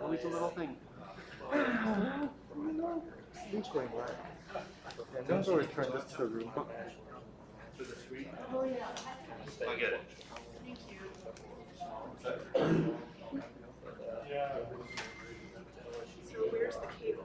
always a little thing. He's going right. And then we'll return this to the room. Oh, yeah. I get it. Thank you. So where's the cable?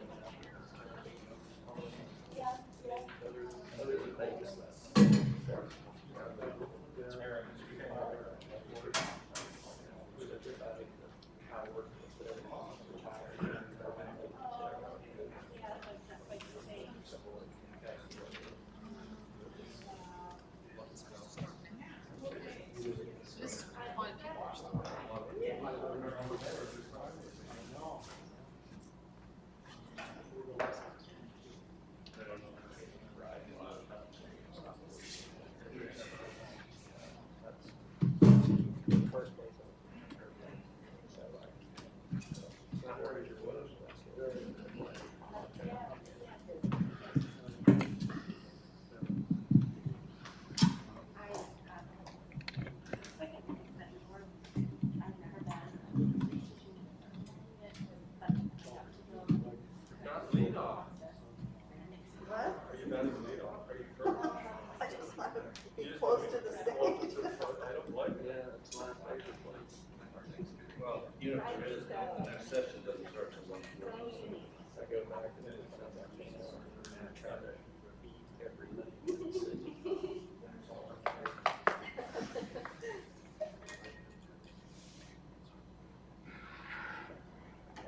Well, you know, the next session doesn't start till 1:40. I go back and then it's not that try to repeat every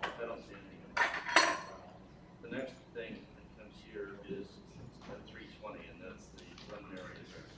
I don't see anything. The next thing that comes here is at 3:20, and that's the preliminary address.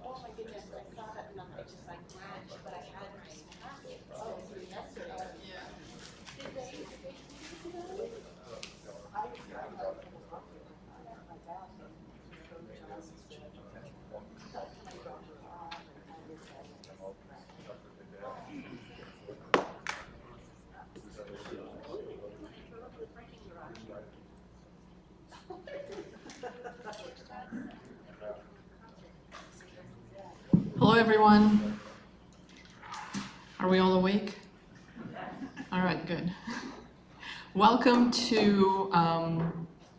Oh my goodness, I saw that and I'm just like, wow, but I had my packet. Oh, yesterday. Yeah. Did they Hello, everyone. Are we all awake? All right, good. Welcome to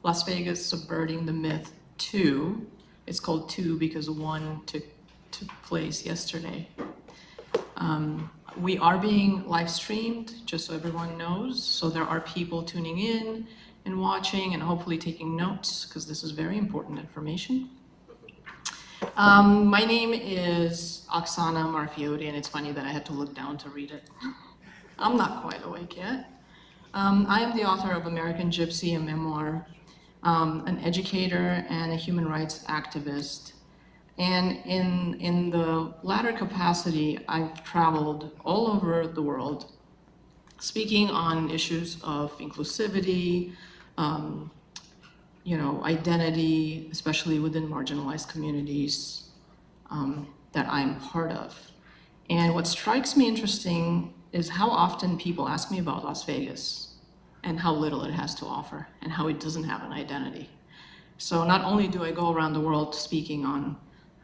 Las Vegas Subverting the Myth 2. It's called 2 because 1 took place yesterday. We are being live streamed, just so everyone knows. So there are people tuning in and watching and hopefully taking notes because this is very important information. My name is Oksana Marfiotti, and it's funny that I had to look down to read it. I'm not quite awake yet. I am the author of American Gypsy, a memoir, an educator, and a human rights activist. And in the latter capacity, I've traveled all over the world, speaking on issues of inclusivity, identity, especially within marginalized communities that I'm part of. And what strikes me interesting is how often people ask me about Las Vegas and how little it has to offer and how it doesn't have an identity. So not only do I go around the world speaking on,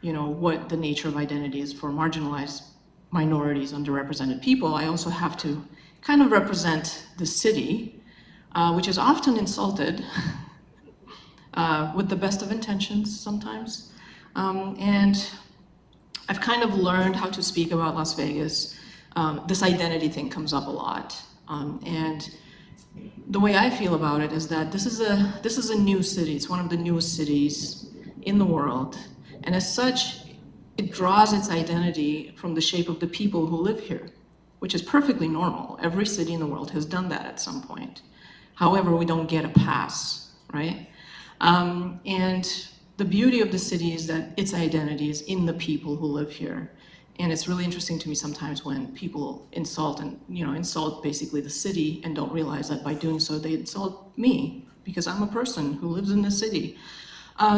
what the nature of identity is for marginalized minorities, underrepresented people, I also have to kind of represent the city, which is often insulted with the best of intentions sometimes. And I've kind of learned how to speak about Las Vegas. This identity thing comes up a lot. And the way I feel about it is that this is a new city. It's one of the newest cities in the world. And as such, it draws its identity from the shape of the people who live here, which is perfectly normal. Every city in the world has done that at some point. However, we don't get a pass, right? And the beauty of the city is that its identity is in the people who live here. And it's really interesting to me sometimes when people insult basically the city and don't realize that by doing so, they insult me because I'm a person who lives in the city.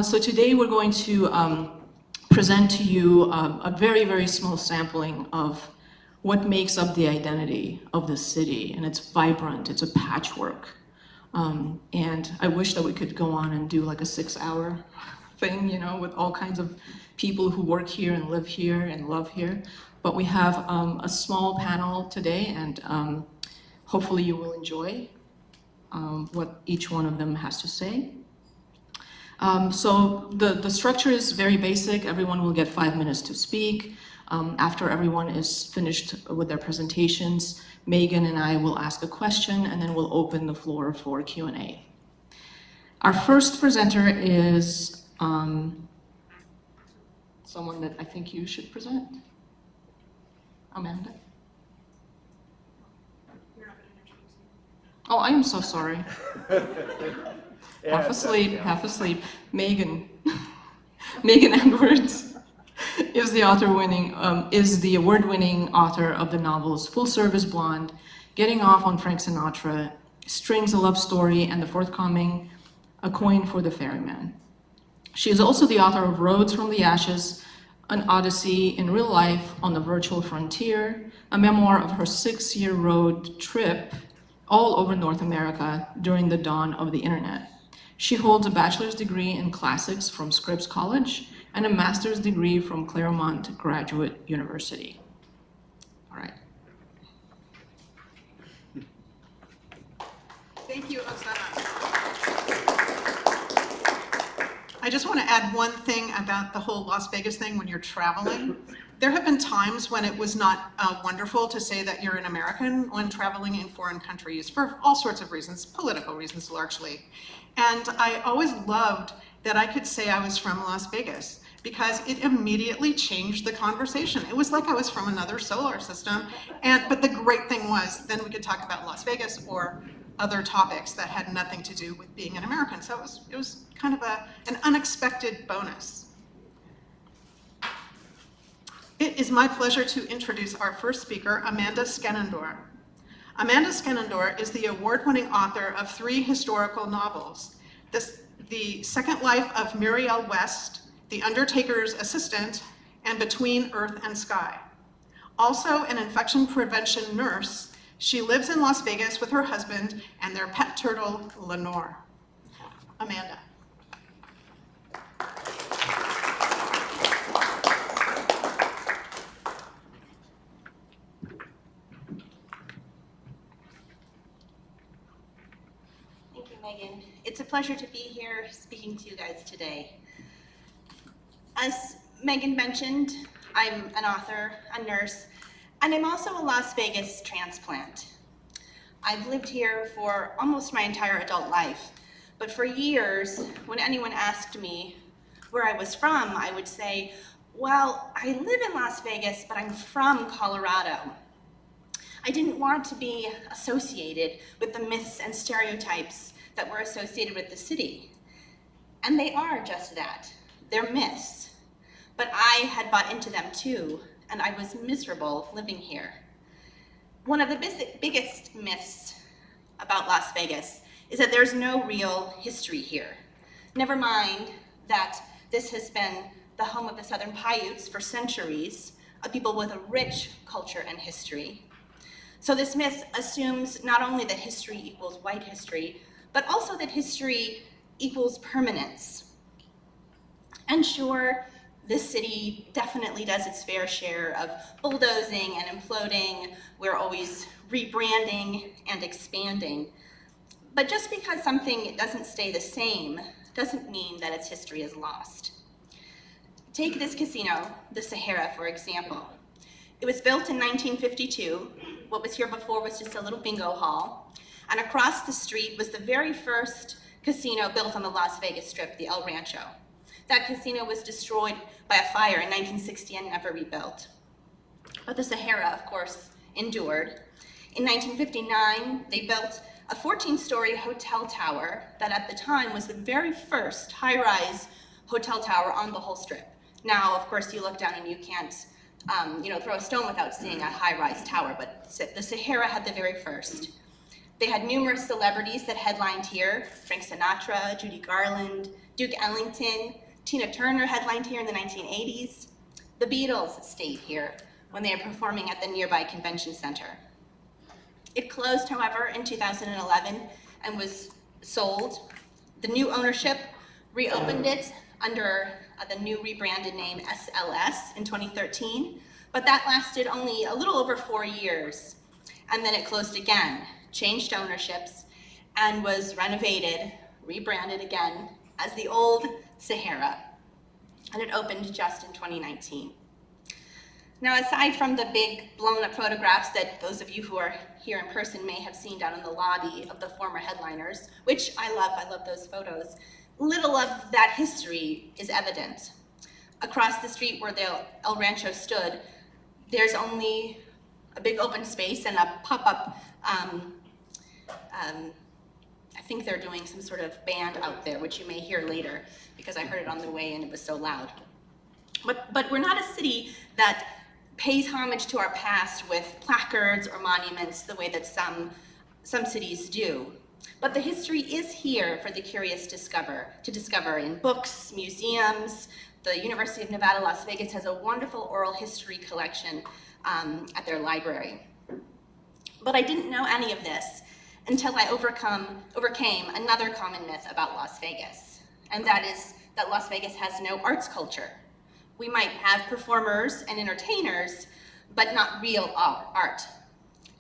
So today we're going to present to you a very, very small sampling of what makes up the identity of the city. And it's vibrant, it's a patchwork. And I wish that we could go on and do like a 6-hour thing, you know, with all kinds of people who work here and live here and love here. But we have a small panel today, and hopefully you will enjoy what each one of them has to say. So the structure is very basic. Everyone will get 5 minutes to speak. After everyone is finished with their presentations, Megan and I will ask a question, and then we'll open the floor for Q&A. Our first presenter is someone that I think you should present. Amanda? Oh, I am so sorry. Half asleep. Megan. Megan Edwards is the award-winning author of the novels Full Service Blonde, Getting Off on Frank Sinatra, Strings, a Love Story, and the forthcoming A Coin for the Ferryman. She is also the author of Roads from the Ashes, An Odyssey in Real Life on the Virtual Frontier, a memoir of her 6-year road trip all over North America during the dawn of the internet. She holds a bachelor's degree in classics from Scripps College and a master's degree from Claremont Graduate University. All right. Thank you, Oksana. I just want to add one thing about the whole Las Vegas thing when you're traveling. There have been times when it was not wonderful to say that you're an American when traveling in foreign countries for all sorts of reasons, political reasons largely. And I always loved that I could say I was from Las Vegas because it immediately changed the conversation. It was like I was from another solar system. But the great thing was then we could talk about Las Vegas or other topics that had nothing to do with being an American. So it was kind of an unexpected bonus. It is my pleasure to introduce our first speaker, Amanda Skenendorf. Amanda Skenendorf is the award-winning author of 3 historical novels, The Second Life of Muriel West, The Undertaker's Assistant, and Between Earth and Sky. Also an infection prevention nurse, she lives in Las Vegas with her husband and their pet turtle, Lenore. Amanda. Thank you, Megan. It's a pleasure to be here speaking to you guys today. As Megan mentioned, I'm an author, a nurse, and I'm also a Las Vegas transplant. I've lived here for almost my entire adult life, but for years, when anyone asked me where I was from, I would say, well, I live in Las Vegas, but I'm from Colorado. I didn't want to be associated with the myths and stereotypes that were associated with the city. And they are just that. They're myths. But I had bought into them too, and I was miserable living here. One of the biggest myths about Las Vegas is that there's no real history here. Never mind that this has been the home of the Southern Paiutes for centuries, a people with a rich culture and history. So this myth assumes not only that history equals white history, but also that history equals permanence. And sure, this city definitely does its fair share of bulldozing and imploding. We're always rebranding and expanding. But just because something doesn't stay the same doesn't mean that its history is lost. Take this casino, the Sahara, for example. It was built in 1952. What was here before was just a little bingo hall. And across the street was the very first casino built on the Las Vegas Strip, the El Rancho. That casino was destroyed by a fire in 1960 and never rebuilt. But the Sahara, of course, endured. In 1959, they built a 14-story hotel tower that at the time was the very first high-rise hotel tower on the whole strip. Now, of course, you look down and you can't throw a stone without seeing a high-rise tower, but the Sahara had the very first. They had numerous celebrities that headlined here: Frank Sinatra, Judy Garland, Duke Ellington, Tina Turner headlined here in the 1980s. The Beatles stayed here when they were performing at the nearby convention center. It closed, however, in 2011 and was sold. The new ownership reopened it under the new rebranded name SLS in 2013, but that lasted only a little over 4 years. And then it closed again, changed ownerships, and was renovated, rebranded again as the old Sahara. And it opened just in 2019. Now, aside from the big blown up photographs that those of you who are here in person may have seen down in the lobby of the former headliners, which I love those photos, little of that history is evident. Across the street where the El Rancho stood, there's only a big open space and a pop-up, I think they're doing some sort of band out there, which you may hear later, because I heard it on the way and it was so loud. But we're not a city that pays homage to our past with placards or monuments the way that some cities do. But the history is here for the curious to discover in books, museums. The University of Nevada, Las Vegas has a wonderful oral history collection at their library. But I didn't know any of this until I overcame another common myth about Las Vegas, and that is that Las Vegas has no arts culture. We might have performers and entertainers, but not real art.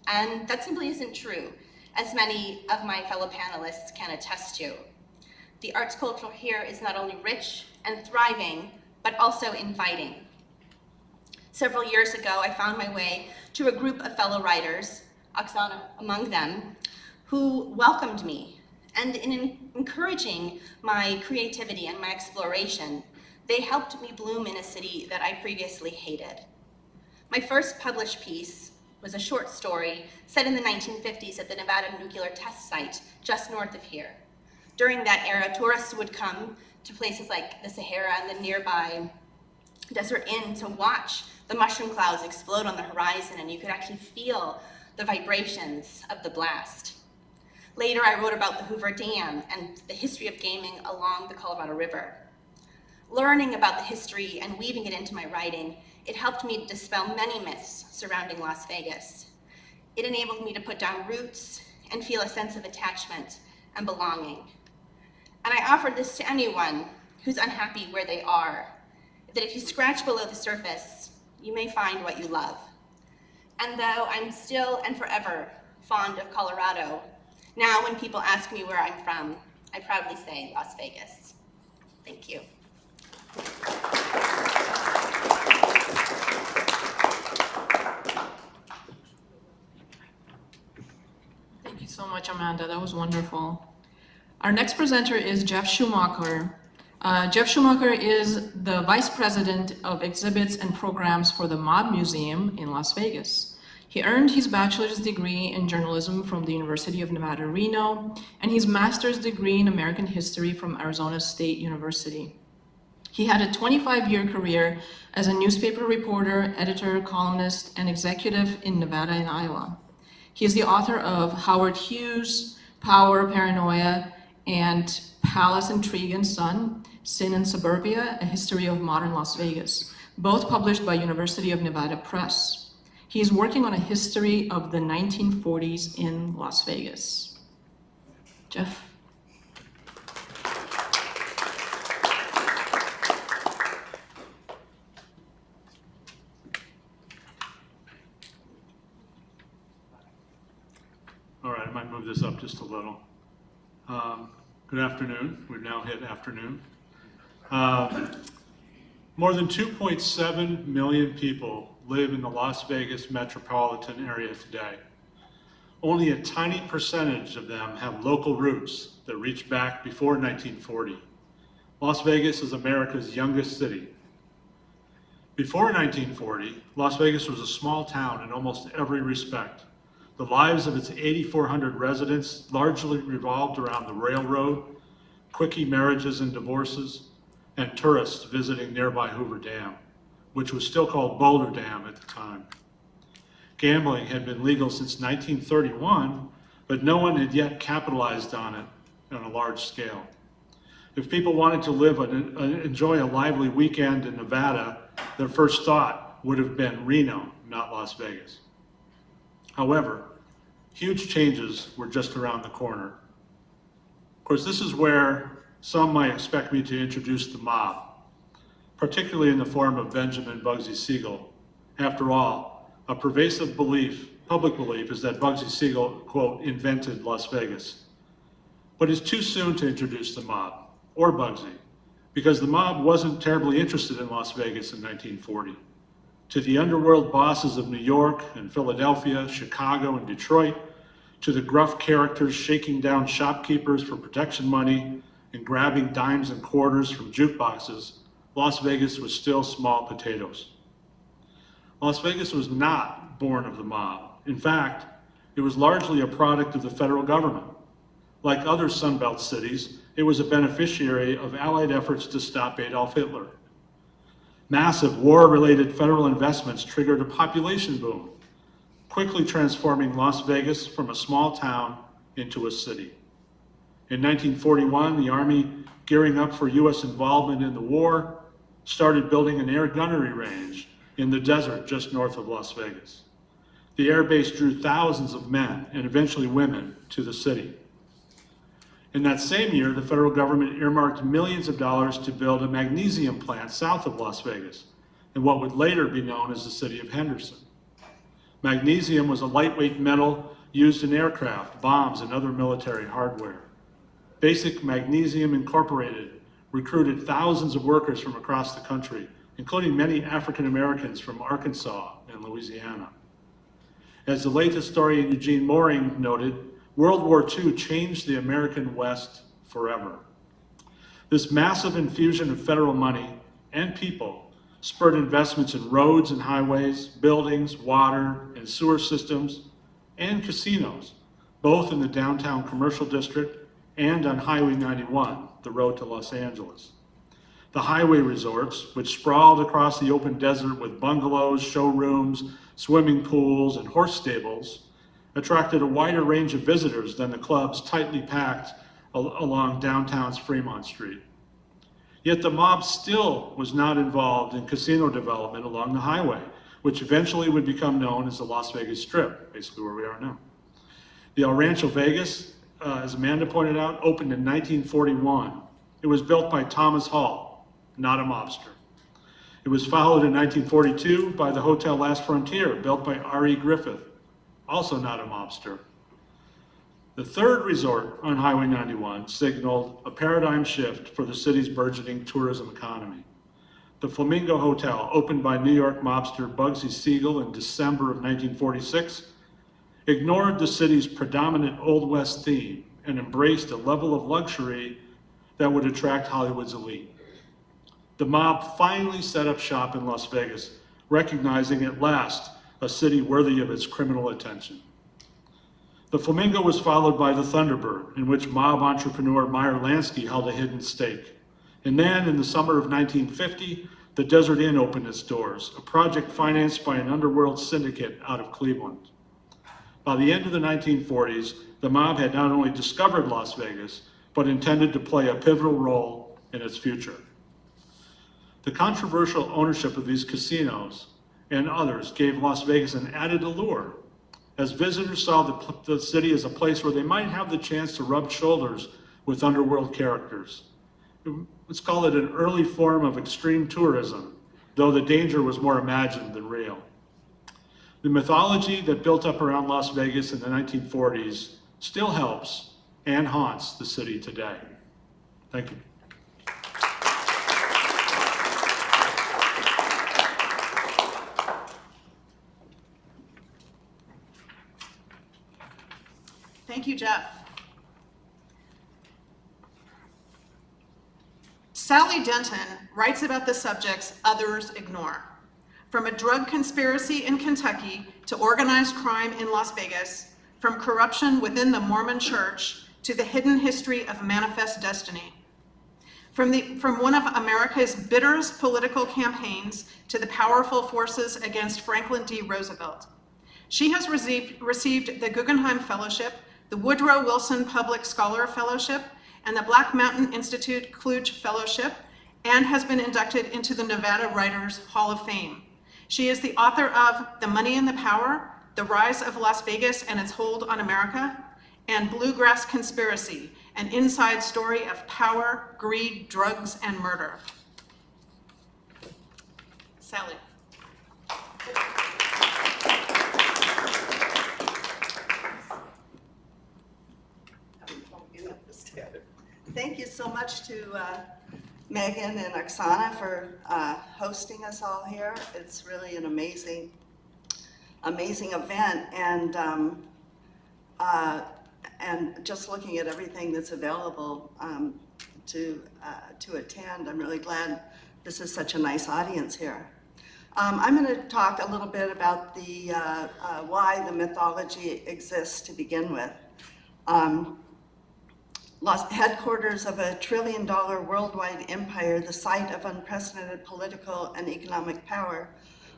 And that simply isn't true, as many of my fellow panelists can attest to. The arts culture here is not only rich and thriving, but also inviting. Several years ago, I found my way to a group of fellow writers, Oksana among them, who welcomed me. And in encouraging my creativity and my exploration, they helped me bloom in a city that I previously hated. My first published piece was a short story set in the 1950s at the Nevada nuclear test site just north of here. During that era, tourists would come to places like the Sahara and the nearby Desert Inn to watch the mushroom clouds explode on the horizon, and you could actually feel the vibrations of the blast. Later, I wrote about the Hoover Dam and the history of gaming along the Colorado River. Learning about the history and weaving it into my writing, it helped me dispel many myths surrounding Las Vegas. It enabled me to put down roots and feel a sense of attachment and belonging. And I offer this to anyone who's unhappy where they are, that if you scratch below the surface, you may find what you love. And though I'm still and forever fond of Colorado, now when people ask me where I'm from, I proudly say Las Vegas. Thank you. Thank you so much, Amanda. That was wonderful. Our next presenter is Jeff Schumacher. Jeff Schumacher is the Vice President of Exhibits and Programs for the Mob Museum in Las Vegas. He earned his bachelor's degree in journalism from the University of Nevada, Reno, and his master's degree in American history from Arizona State University. He had a 25-year career as a newspaper reporter, editor, columnist, and executive in Nevada and Iowa. He is the author of Howard Hughes, Power, Paranoia, and Palace, Intrigue and Son, Sin and Suburbia, A History of Modern Las Vegas, both published by University of Nevada Press. He is working on a history of the 1940s in Las Vegas. Jeff? All right, I might move this up just a little. Good afternoon. We've now hit afternoon. More than 2.7 million people live in the Las Vegas metropolitan area today. Only a tiny percentage of them have local roots that reach back before 1940. Las Vegas is America's youngest city. Before 1940, Las Vegas was a small town in almost every respect. The lives of its 8,400 residents largely revolved around the railroad, quickie marriages and divorces, and tourists visiting nearby Hoover Dam, which was still called Boulder Dam at the time. Gambling had been legal since 1931, but no one had yet capitalized on it on a large scale. If people wanted to live and enjoy a lively weekend in Nevada, their first thought would have been Reno, not Las Vegas. However, huge changes were just around the corner. Of course, this is where some might expect me to introduce the mob, particularly in the form of Benjamin Bugsy Siegel. After all, a pervasive belief, public belief, is that Bugsy Siegel, quote, invented Las Vegas. But it's too soon to introduce the mob, or Bugsy, because the mob wasn't terribly interested in Las Vegas in 1940. To the underworld bosses of New York and Philadelphia, Chicago and Detroit, to the gruff characters shaking down shopkeepers for protection money and grabbing dimes and quarters from jukeboxes, Las Vegas was still small potatoes. Las Vegas was not born of the mob. In fact, it was largely a product of the federal government. Like other Sunbelt cities, it was a beneficiary of Allied efforts to stop Adolf Hitler. Massive war-related federal investments triggered a population boom, quickly transforming Las Vegas from a small town into a city. In 1941, the Army, gearing up for US involvement in the war, started building an air gunnery range in the desert just north of Las Vegas. The air base drew thousands of men and eventually women to the city. In that same year, the federal government earmarked millions of dollars to build a magnesium plant south of Las Vegas, in what would later be known as the city of Henderson. Magnesium was a lightweight metal used in aircraft, bombs, and other military hardware. Basic Magnesium Incorporated recruited thousands of workers from across the country, including many African Americans from Arkansas and Louisiana. As the late historian Eugene Moring noted, World War II changed the American West forever. This massive infusion of federal money and people spurred investments in roads and highways, buildings, water and sewer systems, and casinos, both in the downtown commercial district and on Highway 91, the road to Los Angeles. The highway resorts, which sprawled across the open desert with bungalows, showrooms, swimming pools, and horse stables, attracted a wider range of visitors than the clubs tightly packed along downtown's Fremont Street. Yet the mob still was not involved in casino development along the highway, which eventually would become known as the Las Vegas Strip, basically where we are now. The El Rancho Vegas, as Amanda pointed out, opened in 1941. It was built by Thomas Hall, not a mobster. It was followed in 1942 by the Hotel Last Frontier, built by R.E. Griffith, also not a mobster. The third resort on Highway 91 signaled a paradigm shift for the city's burgeoning tourism economy. The Flamingo Hotel, opened by New York mobster Bugsy Siegel in December of 1946, ignored the city's predominant Old West theme and embraced a level of luxury that would attract Hollywood's elite. The mob finally set up shop in Las Vegas, recognizing at last a city worthy of its criminal attention. The Flamingo was followed by the Thunderbird, in which mob entrepreneur Meyer Lansky held a hidden stake. And then, in the summer of 1950, the Desert Inn opened its doors, a project financed by an underworld syndicate out of Cleveland. By the end of the 1940s, the mob had not only discovered Las Vegas, but intended to play a pivotal role in its future. The controversial ownership of these casinos and others gave Las Vegas an added allure, as visitors saw the city as a place where they might have the chance to rub shoulders with underworld characters. Let's call it an early form of extreme tourism, though the danger was more imagined than real. The mythology that built up around Las Vegas in the 1940s still helps and haunts the city today. Thank you. Thank you, Jeff. Sally Denton writes about the subjects others ignore. From a drug conspiracy in Kentucky to organized crime in Las Vegas, from corruption within the Mormon Church to the hidden history of manifest destiny. From one of America's bitterest political campaigns to the powerful forces against Franklin D. Roosevelt. She has received the Guggenheim Fellowship, the Woodrow Wilson Public Scholar Fellowship, and the Black Mountain Institute Kluge Fellowship, and has been inducted into the Nevada Writers Hall of Fame. She is the author of The Money and the Power, The Rise of Las Vegas and Its Hold on America, and Bluegrass Conspiracy, an inside story of power, greed, drugs, and murder. Sally. Thank you so much to Megan and Oksana for hosting us all here. It's really an amazing event, and just looking at everything that's available to attend, I'm really glad this is such a nice audience here. I'm going to talk a little bit about the why the mythology exists to begin with. Headquarters of a $1 trillion worldwide empire, the site of unprecedented political and economic power,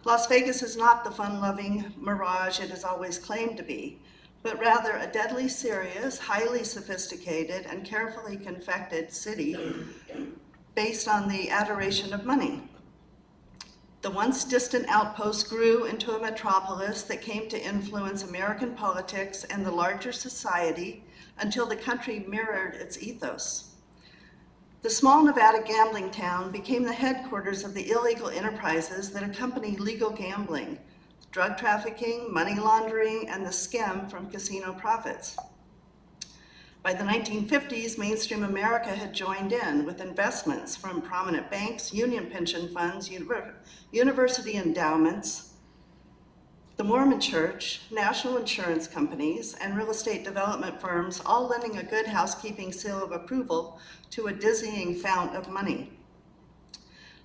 Las Vegas is not the fun-loving mirage it has always claimed to be, but rather a deadly serious, highly sophisticated, and carefully confected city based on the adoration of money. The once distant outpost grew into a metropolis that came to influence American politics and the larger society until the country mirrored its ethos. The small Nevada gambling town became the headquarters of the illegal enterprises that accompany legal gambling, drug trafficking, money laundering, and the skim from casino profits. By the 1950s, mainstream America had joined in with investments from prominent banks, union pension funds, university endowments, the Mormon Church, national insurance companies, and real estate development firms, all lending a good housekeeping seal of approval to a dizzying fount of money.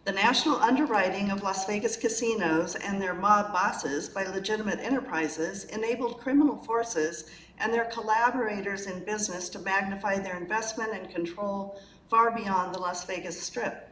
The national underwriting of Las Vegas casinos and their mob bosses by legitimate enterprises enabled criminal forces and their collaborators in business to magnify their investment and control far beyond the Las Vegas Strip.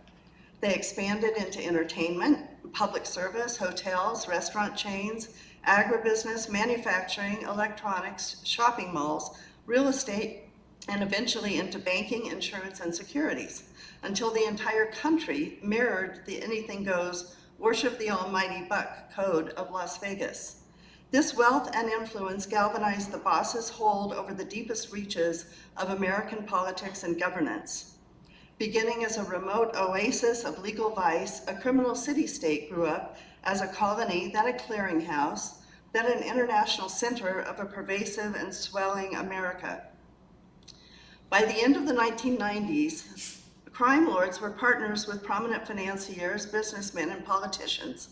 They expanded into entertainment, public service, hotels, restaurant chains, agribusiness, manufacturing, electronics, shopping malls, real estate, and eventually into banking, insurance, and securities, until the entire country mirrored the anything goes, worship the almighty buck code of Las Vegas. This wealth and influence galvanized the boss's hold over the deepest reaches of American politics and governance. Beginning as a remote oasis of legal vice, a criminal city-state grew up as a colony, then a clearinghouse, then an international center of a pervasive and swelling America. By the end of the 1990s, crime lords were partners with prominent financiers, businessmen, and politicians.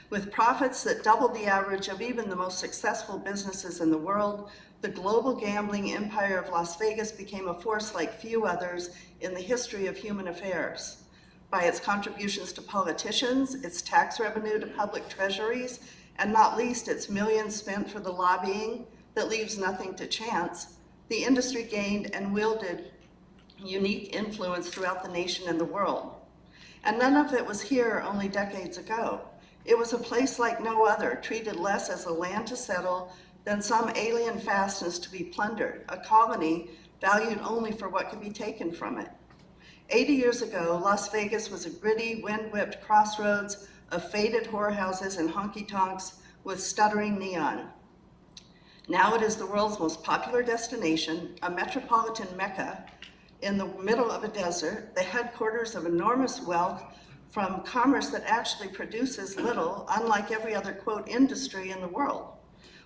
With profits that doubled the average of even the most successful businesses in the world, the global gambling empire of Las Vegas became a force like few others in the history of human affairs. By its contributions to politicians, its tax revenue to public treasuries, and not least its millions spent for the lobbying that leaves nothing to chance, the industry gained and wielded unique influence throughout the nation and the world. And none of it was here only decades ago. It was a place like no other, treated less as a land to settle than some alien fastness to be plundered, a colony valued only for what could be taken from it. 80 years ago, Las Vegas was a gritty, wind-whipped crossroads of faded whorehouses and honky-tonks with stuttering neon. Now it is the world's most popular destination, a metropolitan mecca in the middle of a desert, the headquarters of enormous wealth from commerce that actually produces little, unlike every other, quote, industry in the world.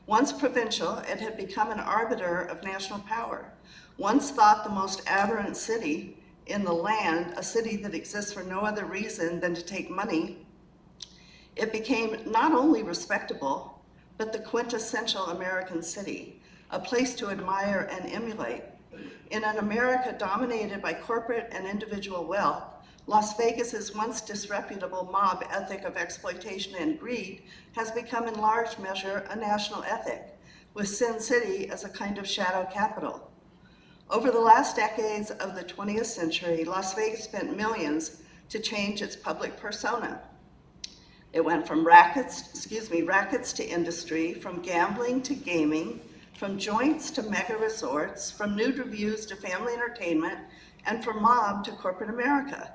Once provincial, it had become an arbiter of national power. Once thought the most aberrant city in the land, a city that exists for no other reason than to take money, it became not only respectable, but the quintessential American city, a place to admire and emulate. In an America dominated by corporate and individual wealth, Las Vegas's once disreputable mob ethic of exploitation and greed has become in large measure a national ethic, with Sin City as a kind of shadow capital. Over the last decades of the 20th century, Las Vegas spent millions to change its public persona. It went from rackets to industry, from gambling to gaming, from joints to mega resorts, from nude reviews to family entertainment, and from mob to corporate America.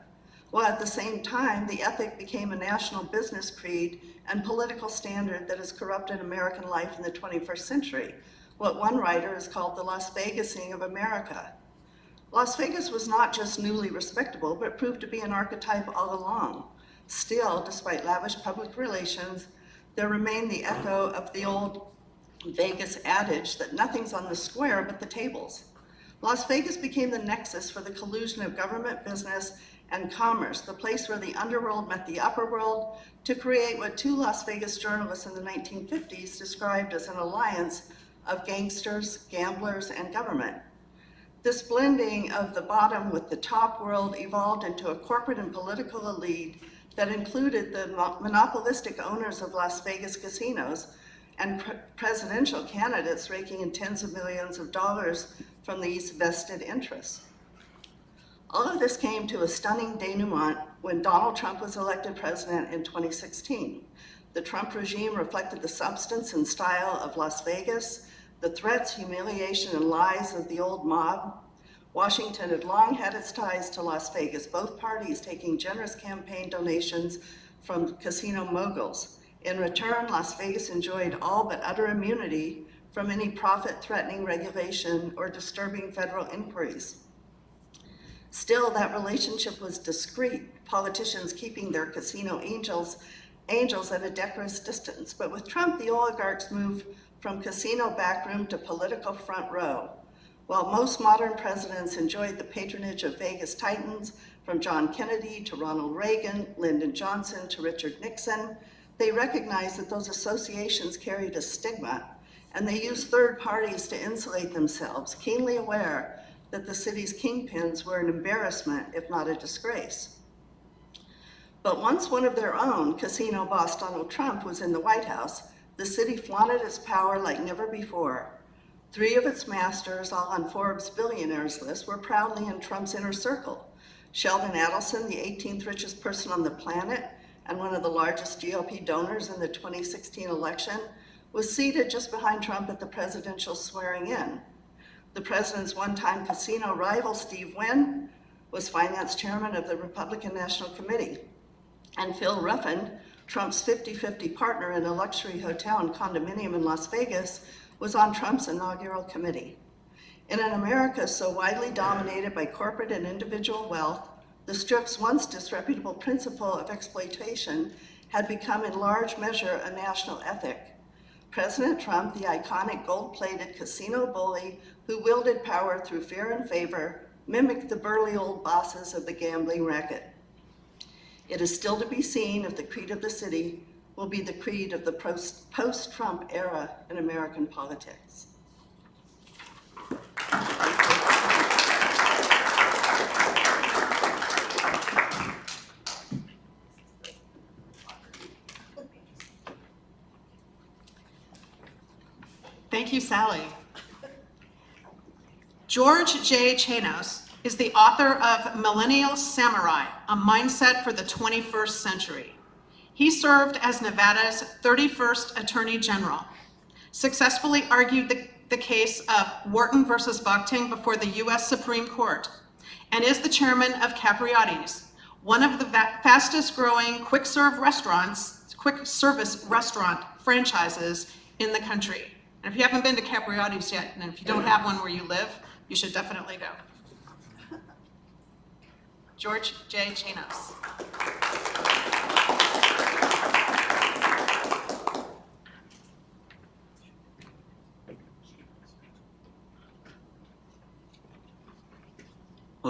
While at the same time, the ethic became a national business creed and political standard that has corrupted American life in the 21st century, what one writer has called the Las Vegasing of America. Las Vegas was not just newly respectable, but proved to be an archetype all along. Still, despite lavish public relations, there remained the echo of the old Vegas adage that nothing's on the square but the tables. Las Vegas became the nexus for the collusion of government, business, and commerce, the place where the underworld met the upper world to create what two Las Vegas journalists in the 1950s described as an alliance of gangsters, gamblers, and government. This blending of the bottom with the top world evolved into a corporate and political elite that included the monopolistic owners of Las Vegas casinos and presidential candidates raking in tens of millions of dollars from these vested interests. All of this came to a stunning denouement when Donald Trump was elected president in 2016. The Trump regime reflected the substance and style of Las Vegas, the threats, humiliation, and lies of the old mob. Washington had long had its ties to Las Vegas, both parties taking generous campaign donations from casino moguls. In return, Las Vegas enjoyed all but utter immunity from any profit-threatening regulation or disturbing federal inquiries. Still, that relationship was discreet, politicians keeping their casino angels at a decorous distance. But with Trump, the oligarchs moved from casino backroom to political front row. While most modern presidents enjoyed the patronage of Vegas titans, from John Kennedy to Ronald Reagan, Lyndon Johnson to Richard Nixon, they recognized that those associations carried a stigma, and they used third parties to insulate themselves, keenly aware that the city's kingpins were an embarrassment, if not a disgrace. But once one of their own, casino boss Donald Trump, was in the White House, the city flaunted its power like never before. 3 of its masters, all on Forbes' billionaires list, were proudly in Trump's inner circle. Sheldon Adelson, the 18th richest person on the planet and one of the largest GOP donors in the 2016 election, was seated just behind Trump at the presidential swearing in. The president's one-time casino rival, Steve Wynn, was finance chairman of the Republican National Committee. And Phil Ruffin, Trump's 50-50 partner in a luxury hotel and condominium in Las Vegas, was on Trump's inaugural committee. In an America so widely dominated by corporate and individual wealth, the Strip's once disreputable principle of exploitation had become in large measure a national ethic. President Trump, the iconic gold-plated casino bully who wielded power through fear and favor, mimicked the burly old bosses of the gambling racket. It is still to be seen if the creed of the city will be the creed of the post-Trump era in American politics. Thank you, Sally. George J. Chanos is the author of Millennial Samurai, a Mindset for the 21st Century. He served as Nevada's 31st Attorney General, successfully argued the case of Wharton versus Bockting before the US Supreme Court, and is the chairman of Capriotti's, one of the fastest growing quick service restaurant franchises in the country. And if you haven't been to Capriotti's yet, and if you don't have one where you live, you should definitely go. George J. Chanos.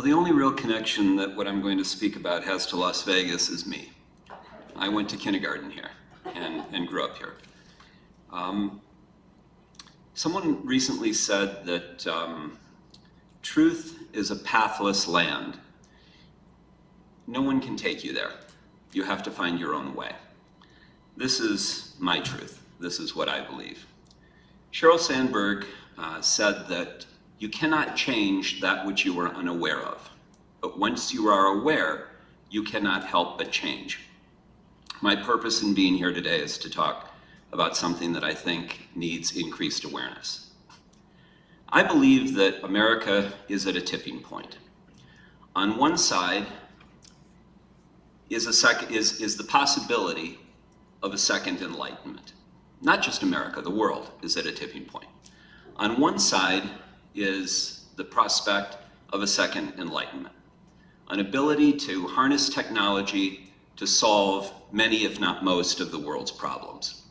Well, the only real connection that what I'm going to speak about has to Las Vegas is me. I went to kindergarten here and grew up here. Someone recently said that truth is a pathless land. No one can take you there. You have to find your own way. This is my truth. This is what I believe. Sheryl Sandberg said that you cannot change that which you are unaware of. But once you are aware, you cannot help but change. My purpose in being here today is to talk about something that I think needs increased awareness. I believe that America is at a tipping point. On one side is the possibility of a second enlightenment. Not just America, the world is at a tipping point. On one side is the prospect of a second enlightenment, an ability to harness technology to solve many, if not most, of the world's problems.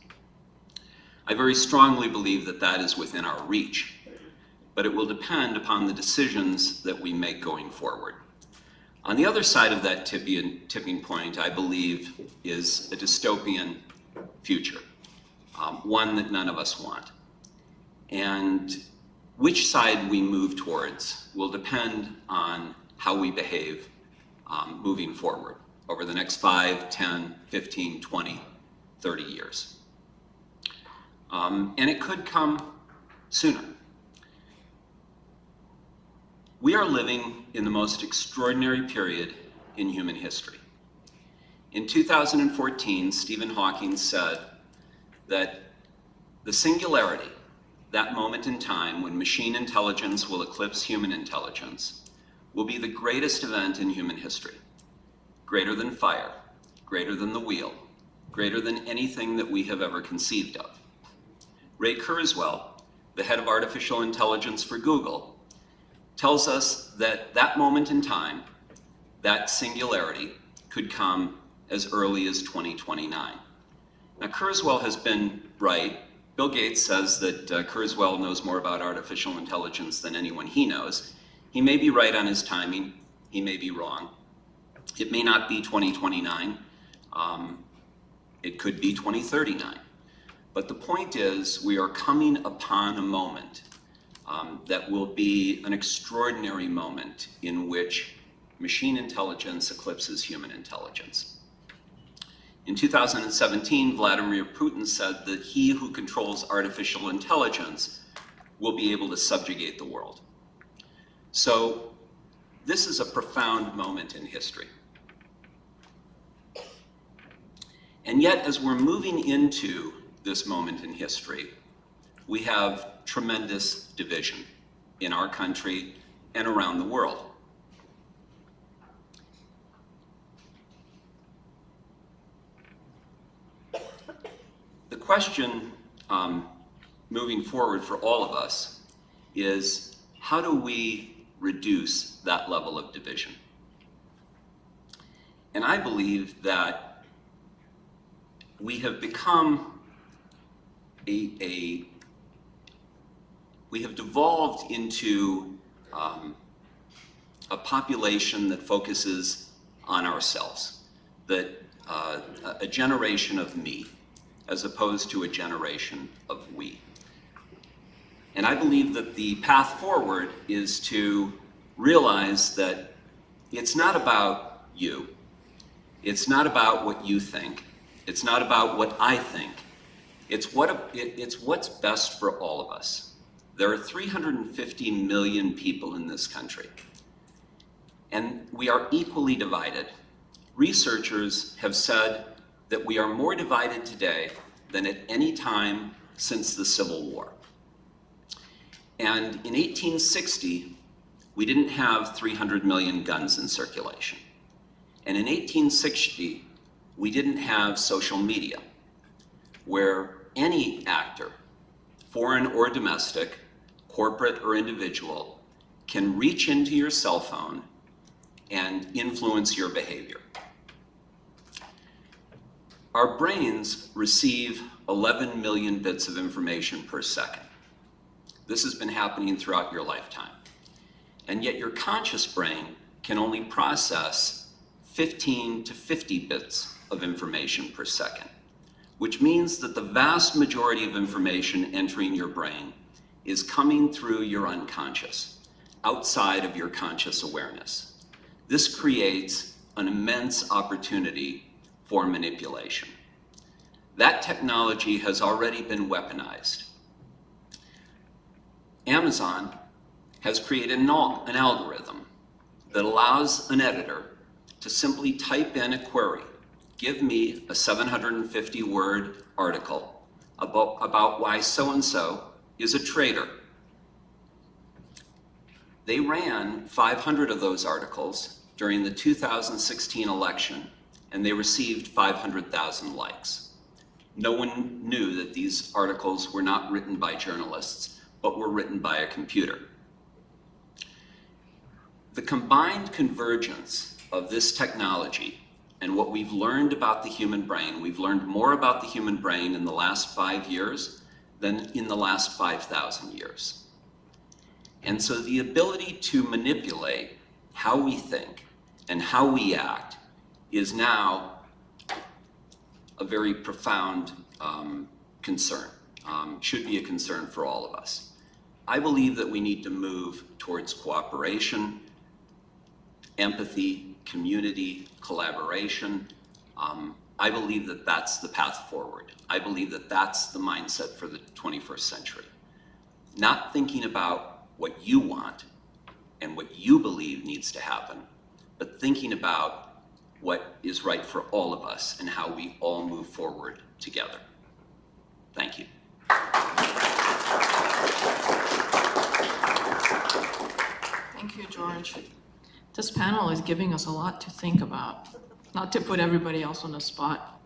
I very strongly believe that that is within our reach, but it will depend upon the decisions that we make going forward. On the other side of that tipping point, I believe, is a dystopian future, one that none of us want. And which side we move towards will depend on how we behave moving forward over the next 5, 10, 15, 20, 30 years. And it could come sooner. We are living in the most extraordinary period in human history. In 2014, Stephen Hawking said that the singularity, that moment in time when machine intelligence will eclipse human intelligence, will be the greatest event in human history. Greater than fire, greater than the wheel, greater than anything that we have ever conceived of. Ray Kurzweil, the head of artificial intelligence for Google, tells us that that moment in time, that singularity, could come as early as 2029. Now, Kurzweil has been right. Bill Gates says that Kurzweil knows more about artificial intelligence than anyone he knows. He may be right on his timing. He may be wrong. It may not be 2029. It could be 2039. But the point is, we are coming upon a moment that will be an extraordinary moment in which machine intelligence eclipses human intelligence. In 2017, Vladimir Putin said that he who controls artificial intelligence will be able to subjugate the world. So this is a profound moment in history. And yet, as we're moving into this moment in history, we have tremendous division in our country and around the world. The question moving forward for all of us is, how do we reduce that level of division? And I believe that we have become we have devolved into a population that focuses on ourselves, that a generation of me, as opposed to a generation of we. And I believe that the path forward is to realize that it's not about you. It's not about what you think. It's not about what I think. It's what's best for all of us. There are 350 million people in this country, and we are equally divided. Researchers have said that we are more divided today than at any time since the Civil War. And in 1860, we didn't have 300 million guns in circulation. And in 1860, we didn't have social media, where any actor, foreign or domestic, corporate or individual, can reach into your cell phone and influence your behavior. Our brains receive 11 million bits of information per second. This has been happening throughout your lifetime. And yet your conscious brain can only process 15 to 50 bits of information per second, which means that the vast majority of information entering your brain is coming through your unconscious, outside of your conscious awareness. This creates an immense opportunity for manipulation. That technology has already been weaponized. Amazon has created an algorithm that allows an editor to simply type in a query. Give me a 750-word article about why so-and-so is a traitor. They ran 500 of those articles during the 2016 election, and they received 500,000 likes. No one knew that these articles were not written by journalists, but were written by a computer. The combined convergence of this technology and what we've learned about the human brain, we've learned more about the human brain in the last 5 years than in the last 5,000 years. And so the ability to manipulate how we think and how we act is now a very profound concern, should be a concern for all of us. I believe that we need to move towards cooperation, empathy, community, collaboration. I believe that that's the path forward. I believe that that's the mindset for the 21st century. Not thinking about what you want and what you believe needs to happen, but thinking about what is right for all of us and how we all move forward together. Thank you. Thank you, George. This panel is giving us a lot to think about, not to put everybody else on the spot,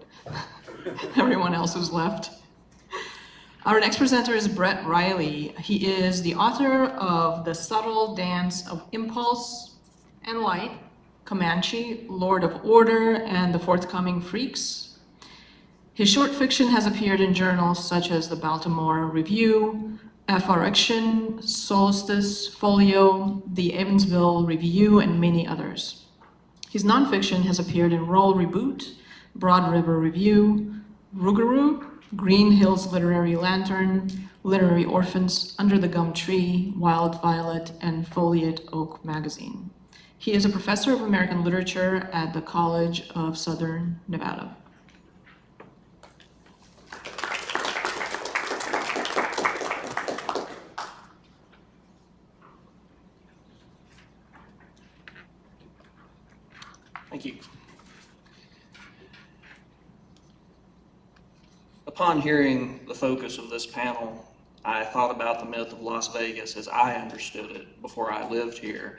everyone else who's left. Our next presenter is Brett Riley. He is the author of The Subtle Dance of Impulse and Light, Comanche, Lord of Order, and the forthcoming Freaks. His short fiction has appeared in journals such as the Baltimore Review, FRX, Solstice, Folio, the Evansville Review, and many others. His nonfiction has appeared in Roll Reboot, Broad River Review, Rougarou, Green Hills Literary Lantern, Literary Orphans, Under the Gum Tree, Wild Violet, and Foliate Oak Magazine. He is a professor of American literature at the College of Southern Nevada. Thank you. Upon hearing the focus of this panel, I thought about the myth of Las Vegas as I understood it before I lived here.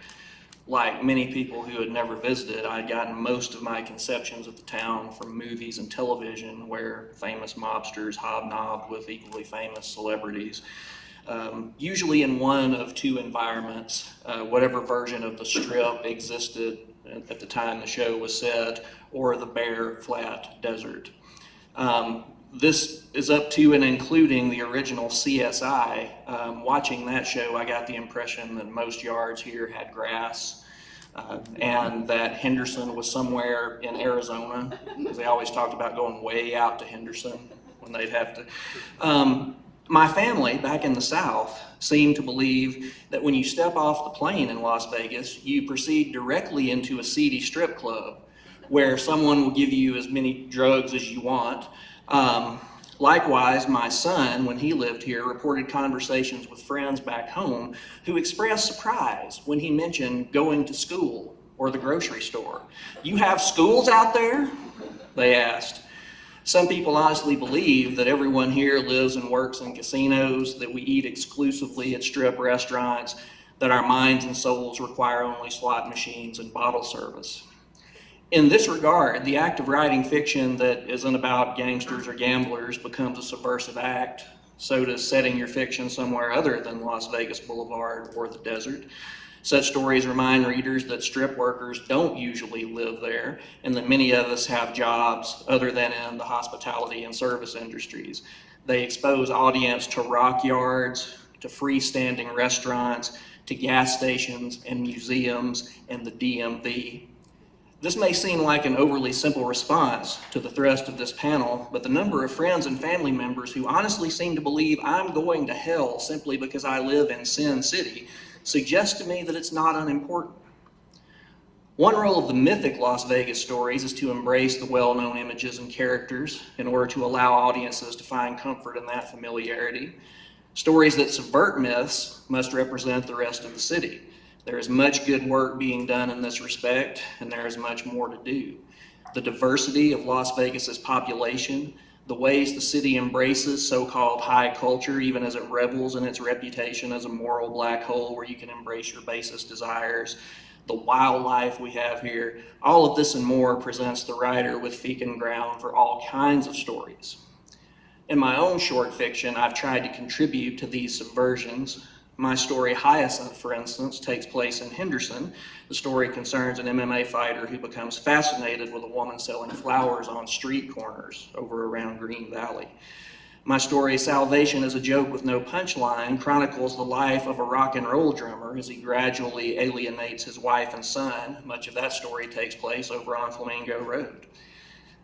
Like many people who had never visited, I had gotten most of my conceptions of the town from movies and television where famous mobsters hobnobbed with equally famous celebrities. Usually in one of two environments, whatever version of the Strip existed at the time the show was set, or the bare, flat desert. This is up to and including the original CSI. Watching that show, I got the impression that most yards here had grass, and that Henderson was somewhere in Arizona, because they always talked about going way out to Henderson when they'd have to. My family back in the South seemed to believe that when you step off the plane in Las Vegas, you proceed directly into a seedy strip club where someone will give you as many drugs as you want. Likewise, my son, when he lived here, reported conversations with friends back home who expressed surprise when he mentioned going to school or the grocery store. "You have schools out there?" they asked. Some people honestly believe that everyone here lives and works in casinos, that we eat exclusively at strip restaurants, that our minds and souls require only slot machines and bottle service. In this regard, the act of writing fiction that isn't about gangsters or gamblers becomes a subversive act. So does setting your fiction somewhere other than Las Vegas Boulevard or the desert. Such stories remind readers that strip workers don't usually live there, and that many of us have jobs other than in the hospitality and service industries. They expose audience to rock yards, to freestanding restaurants, to gas stations and museums and the DMV. This may seem like an overly simple response to the thrust of this panel, but the number of friends and family members who honestly seem to believe I'm going to hell simply because I live in Sin City suggests to me that it's not unimportant. One role of the mythic Las Vegas stories is to embrace the well-known images and characters in order to allow audiences to find comfort in that familiarity. Stories that subvert myths must represent the rest of the city. There is much good work being done in this respect, and there is much more to do. The diversity of Las Vegas's population, the ways the city embraces so-called high culture, even as it revels in its reputation as a moral black hole where you can embrace your basest desires, the wildlife we have here, all of this and more presents the writer with fecund ground for all kinds of stories. In my own short fiction, I've tried to contribute to these subversions. My story, Hyacinth, for instance, takes place in Henderson. The story concerns an MMA fighter who becomes fascinated with a woman selling flowers on street corners over around Green Valley. My story, Salvation is a Joke with No Punchline, chronicles the life of a rock and roll drummer as he gradually alienates his wife and son. Much of that story takes place over on Flamingo Road.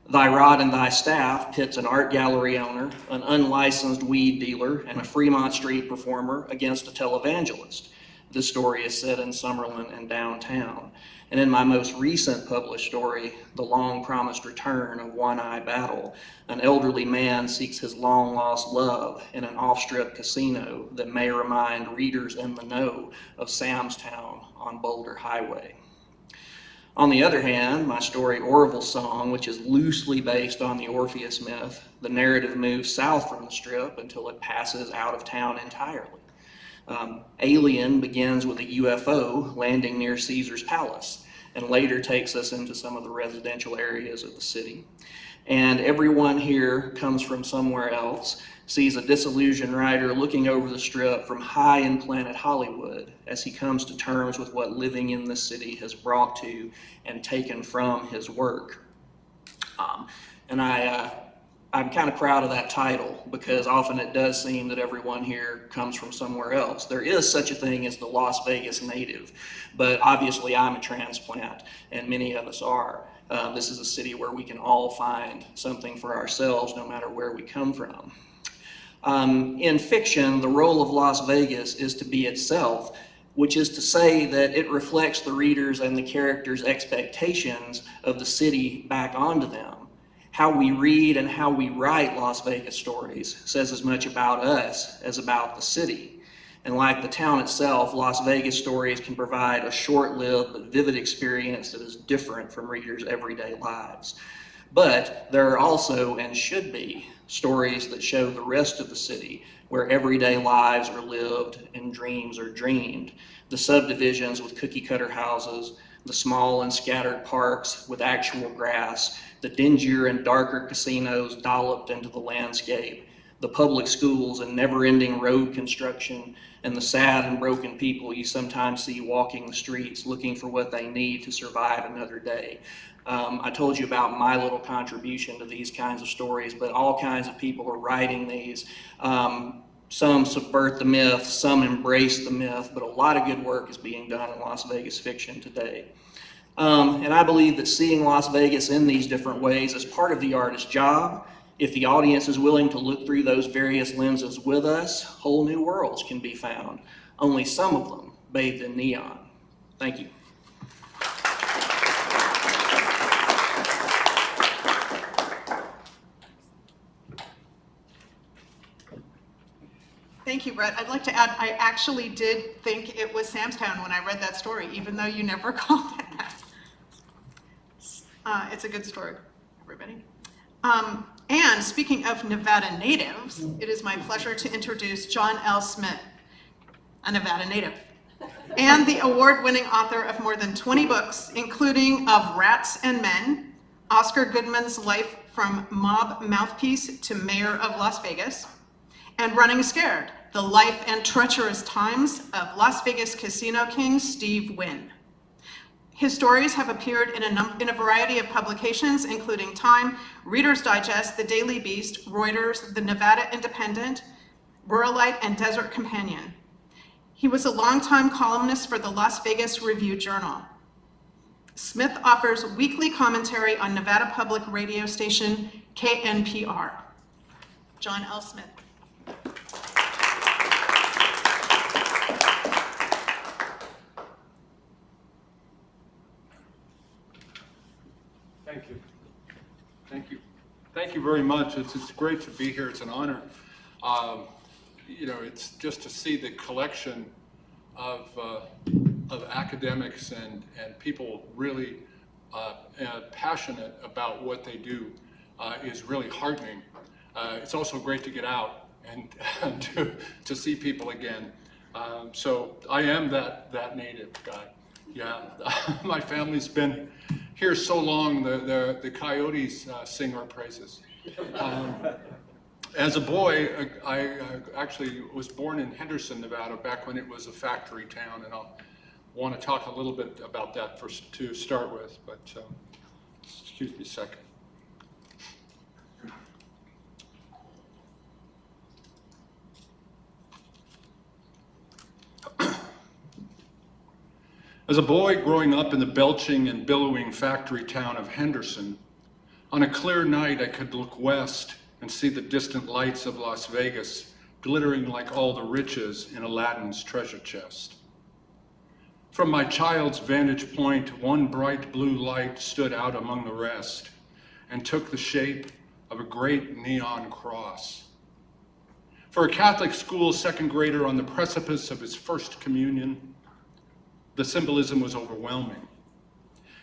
Thy Rod and Thy Staff pits an art gallery owner, an unlicensed weed dealer, and a Fremont Street performer against a televangelist. This story is set in Summerlin and downtown. And in my most recent published story, The Long-Promised Return of One-Eye Battle, an elderly man seeks his long-lost love in an off-strip casino that may remind readers in the know of Sam's Town on Boulder Highway. On the other hand, my story Orville's Song, which is loosely based on the Orpheus myth, the narrative moves south from the Strip until it passes out of town entirely. Alien begins with a UFO landing near Caesar's Palace and later takes us into some of the residential areas of the city. And everyone here comes from somewhere else, sees a disillusioned writer looking over the Strip from high in Planet Hollywood as he comes to terms with what living in the city has brought to and taken from his work. I'm kind of proud of that title because often it does seem that everyone here comes from somewhere else. There is such a thing as the Las Vegas native, but obviously I'm a transplant and many of us are. This is a city where we can all find something for ourselves no matter where we come from. In fiction, the role of Las Vegas is to be itself, which is to say that it reflects the readers and the characters' expectations of the city back onto them. How we read and how we write Las Vegas stories says as much about us as about the city. And like the town itself, Las Vegas stories can provide a short-lived but vivid experience that is different from readers' everyday lives. But there are also, and should be, stories that show the rest of the city, where everyday lives are lived and dreams are dreamed. The subdivisions with cookie-cutter houses, the small and scattered parks with actual grass, the dingier and darker casinos dolloped into the landscape, the public schools and never-ending road construction, and the sad and broken people you sometimes see walking the streets looking for what they need to survive another day. I told you about my little contribution to these kinds of stories, but all kinds of people are writing these. Some subvert the myth, some embrace the myth, but a lot of good work is being done in Las Vegas fiction today. And I believe that seeing Las Vegas in these different ways is part of the artist's job. If the audience is willing to look through those various lenses with us, whole new worlds can be found, only some of them bathed in neon. Thank you. Thank you, Brett. I'd like to add, I actually did think it was Sam's Town when I read that story, even though you never called it that. It's a good story, everybody. And speaking of Nevada natives, it is my pleasure to introduce John L. Smith, a Nevada native, and the award-winning author of more than 20 books, including Of Rats and Men, Oscar Goodman's Life from Mob Mouthpiece to Mayor of Las Vegas, and Running Scared, The Life and Treacherous Times of Las Vegas Casino King Steve Wynn. His stories have appeared in a variety of publications, including Time, Reader's Digest, The Daily Beast, Reuters, The Nevada Independent, Ruralite, and Desert Companion. He was a longtime columnist for the Las Vegas Review-Journal. Smith offers weekly commentary on Nevada public radio station KNPR. John L. Smith. Thank you. Thank you. Thank you very much. It's great to be here. It's an honor. You know, it's just to see the collection of academics and people really passionate about what they do is really heartening. It's also great to get out and to see people again. So I am that native guy. Yeah, my family's been here so long, the coyotes sing our praises. As a boy, I actually was born in Henderson, Nevada, back when it was a factory town, and I'll want to talk a little bit about that to start with, but excuse me a second. As a boy growing up in the belching and billowing factory town of Henderson, on a clear night I could look west and see the distant lights of Las Vegas glittering like all the riches in Aladdin's treasure chest. From my child's vantage point, one bright blue light stood out among the rest and took the shape of a great neon cross. For a Catholic school second grader on the precipice of his first communion, the symbolism was overwhelming.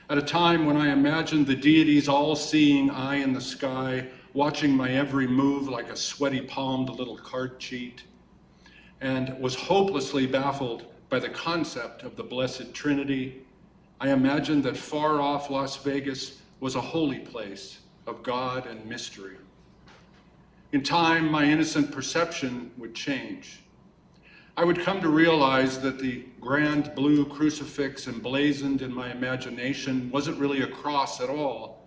At a time when I imagined the deity's all-seeing eye in the sky, watching my every move like a sweaty-palmed little card cheat, and was hopelessly baffled by the concept of the Blessed Trinity, I imagined that far-off Las Vegas was a holy place of God and mystery. In time, my innocent perception would change. I would come to realize that the grand blue crucifix emblazoned in my imagination wasn't really a cross at all,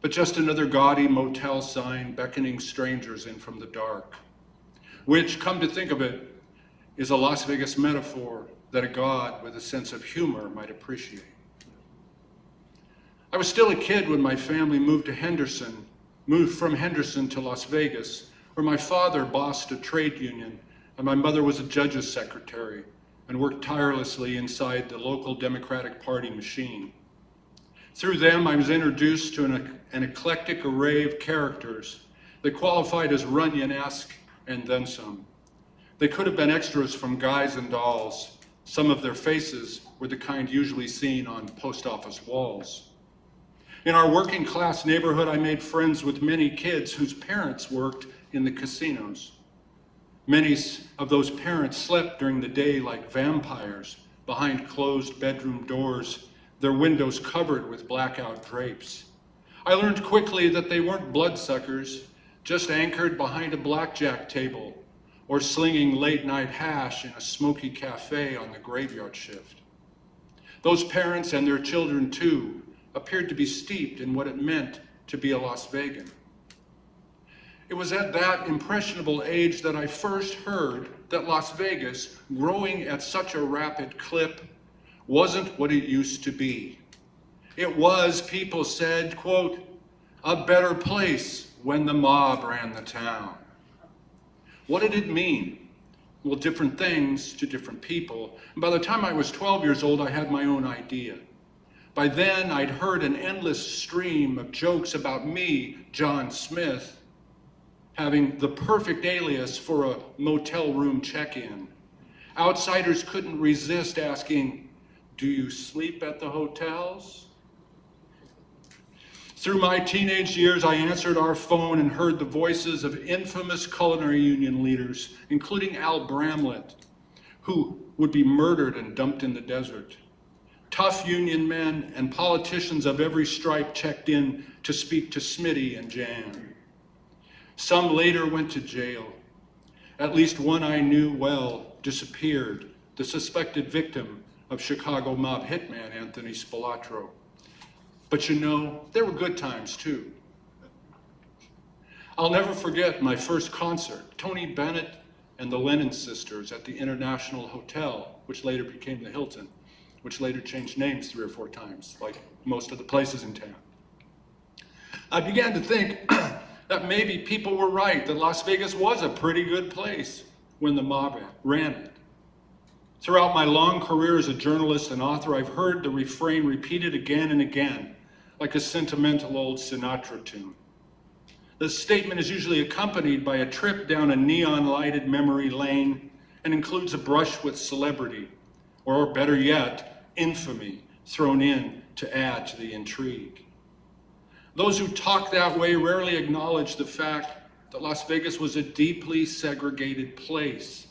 but just another gaudy motel sign beckoning strangers in from the dark, which, come to think of it, is a Las Vegas metaphor that a God with a sense of humor might appreciate. I was still a kid when my family moved from Henderson to Las Vegas, where my father bossed a trade union and my mother was a judge's secretary and worked tirelessly inside the local Democratic Party machine. Through them, I was introduced to an eclectic array of characters that qualified as Runyon-esque and then some. They could have been extras from Guys and Dolls. Some of their faces were the kind usually seen on post office walls. In our working class neighborhood, I made friends with many kids whose parents worked in the casinos. Many of those parents slept during the day like vampires behind closed bedroom doors, their windows covered with blackout drapes. I learned quickly that they weren't bloodsuckers, just anchored behind a blackjack table or slinging late-night hash in a smoky cafe on the graveyard shift. Those parents and their children, too, appeared to be steeped in what it meant to be a Las Vegan. It was at that impressionable age that I first heard that Las Vegas, growing at such a rapid clip, wasn't what it used to be. It was, people said, quote, a better place when the mob ran the town. What did it mean? Well, different things to different people. And by the time I was 12 years old, I had my own idea. By then, I'd heard an endless stream of jokes about me, John Smith, having the perfect alias for a motel room check-in. Outsiders couldn't resist asking, do you sleep at the hotels? Through my teenage years, I answered our phone and heard the voices of infamous culinary union leaders, including Al Bramlett, who would be murdered and dumped in the desert. Tough union men and politicians of every stripe checked in to speak to Smitty and Jan. Some later went to jail. At least one I knew well disappeared, the suspected victim of Chicago mob hitman Anthony Spilatro. But you know, there were good times too. I'll never forget my first concert. Tony Bennett, and the Lennon sisters at the International Hotel, which later became the Hilton, which later changed names 3 or 4 times, like most of the places in town. I began to think that maybe people were right, that Las Vegas was a pretty good place when the mob ran it. Throughout my long career as a journalist and author, I've heard the refrain repeated again and again, like a sentimental old Sinatra tune. The statement is usually accompanied by a trip down a neon-lighted memory lane and includes a brush with celebrity, or better yet, infamy thrown in to add to the intrigue. Those who talk that way rarely acknowledge the fact that Las Vegas was a deeply segregated place,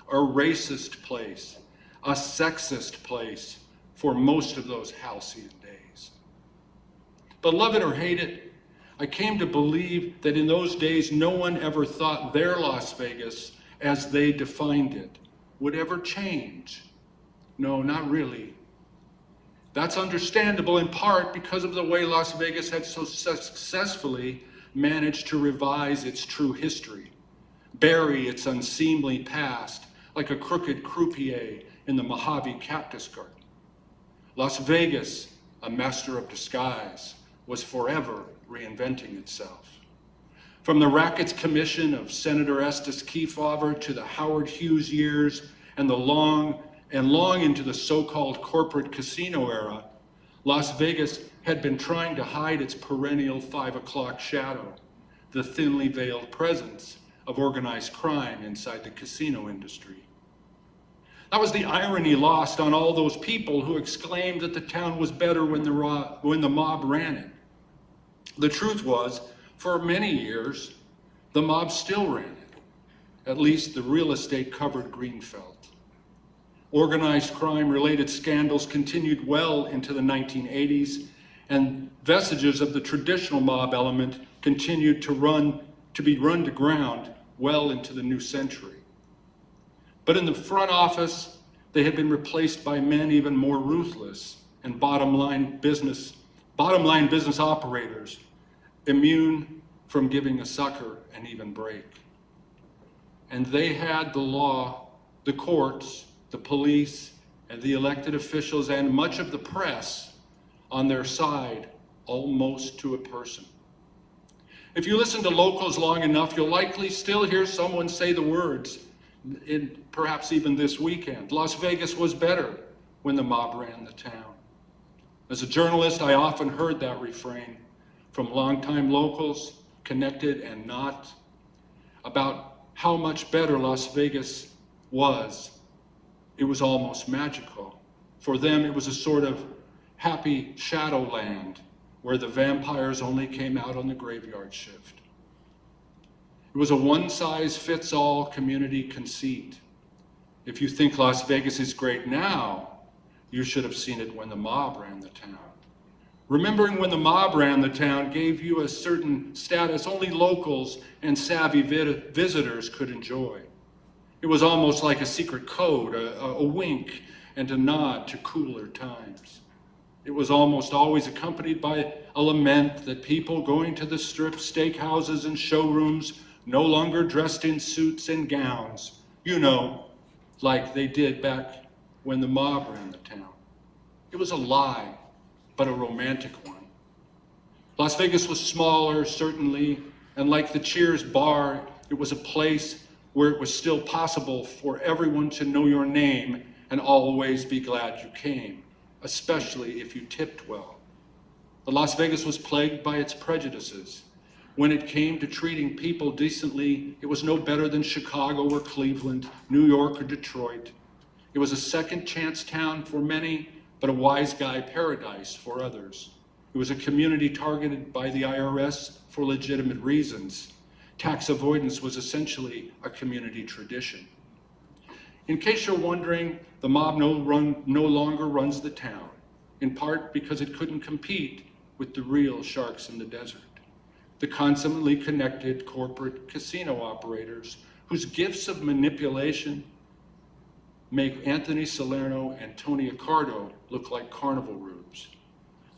a racist place, a sexist place for most of those halcyon days. But love it or hate it, I came to believe that in those days no one ever thought their Las Vegas, as they defined it, would ever change. No, not really. That's understandable in part because of the way Las Vegas had so successfully managed to revise its true history, bury its unseemly past like a crooked croupier in the Mojave Cactus Garden. Las Vegas, a master of disguise, was forever reinventing itself. From the Rackets Commission of Senator Estes Kefauver to the Howard Hughes years and long into the so-called corporate casino era, Las Vegas had been trying to hide its perennial 5 o'clock shadow, the thinly veiled presence of organized crime inside the casino industry. That was the irony lost on all those people who exclaimed that the town was better when the mob ran it. The truth was, for many years, the mob still ran it, at least the real estate-covered Greenfeld. Organized crime-related scandals continued well into the 1980s, and vestiges of the traditional mob element continued to be run to ground well into the new century. But in the front office, they had been replaced by men even more ruthless and bottom line business operators, immune from giving a sucker an even break. And they had the law, the courts, the police, and the elected officials, and much of the press on their side, almost to a person. If you listen to locals long enough, you'll likely still hear someone say the words, perhaps even this weekend, Las Vegas was better when the mob ran the town. As a journalist, I often heard that refrain from longtime locals, connected and not, about how much better Las Vegas was. It was almost magical. For them, it was a sort of happy shadowland where the vampires only came out on the graveyard shift. It was a one-size-fits-all community conceit. If you think Las Vegas is great now, you should have seen it when the mob ran the town. Remembering when the mob ran the town gave you a certain status only locals and savvy visitors could enjoy. It was almost like a secret code, a wink and a nod to cooler times. It was almost always accompanied by a lament that people going to the strip steakhouses and showrooms no longer dressed in suits and gowns, like they did back when the mob ran the town. It was a lie, but a romantic one. Las Vegas was smaller, certainly, and like the Cheers bar, it was a place where it was still possible for everyone to know your name and always be glad you came, especially if you tipped well. But Las Vegas was plagued by its prejudices. When it came to treating people decently, it was no better than Chicago or Cleveland, New York or Detroit. It was a second chance town for many, but a wise guy paradise for others. It was a community targeted by the IRS for legitimate reasons. Tax avoidance was essentially a community tradition. In case you're wondering, the mob no longer runs the town, in part because it couldn't compete with the real sharks in the desert, the consummately connected corporate casino operators whose gifts of manipulation make Anthony Salerno and Tony Accardo look like carnival rubes.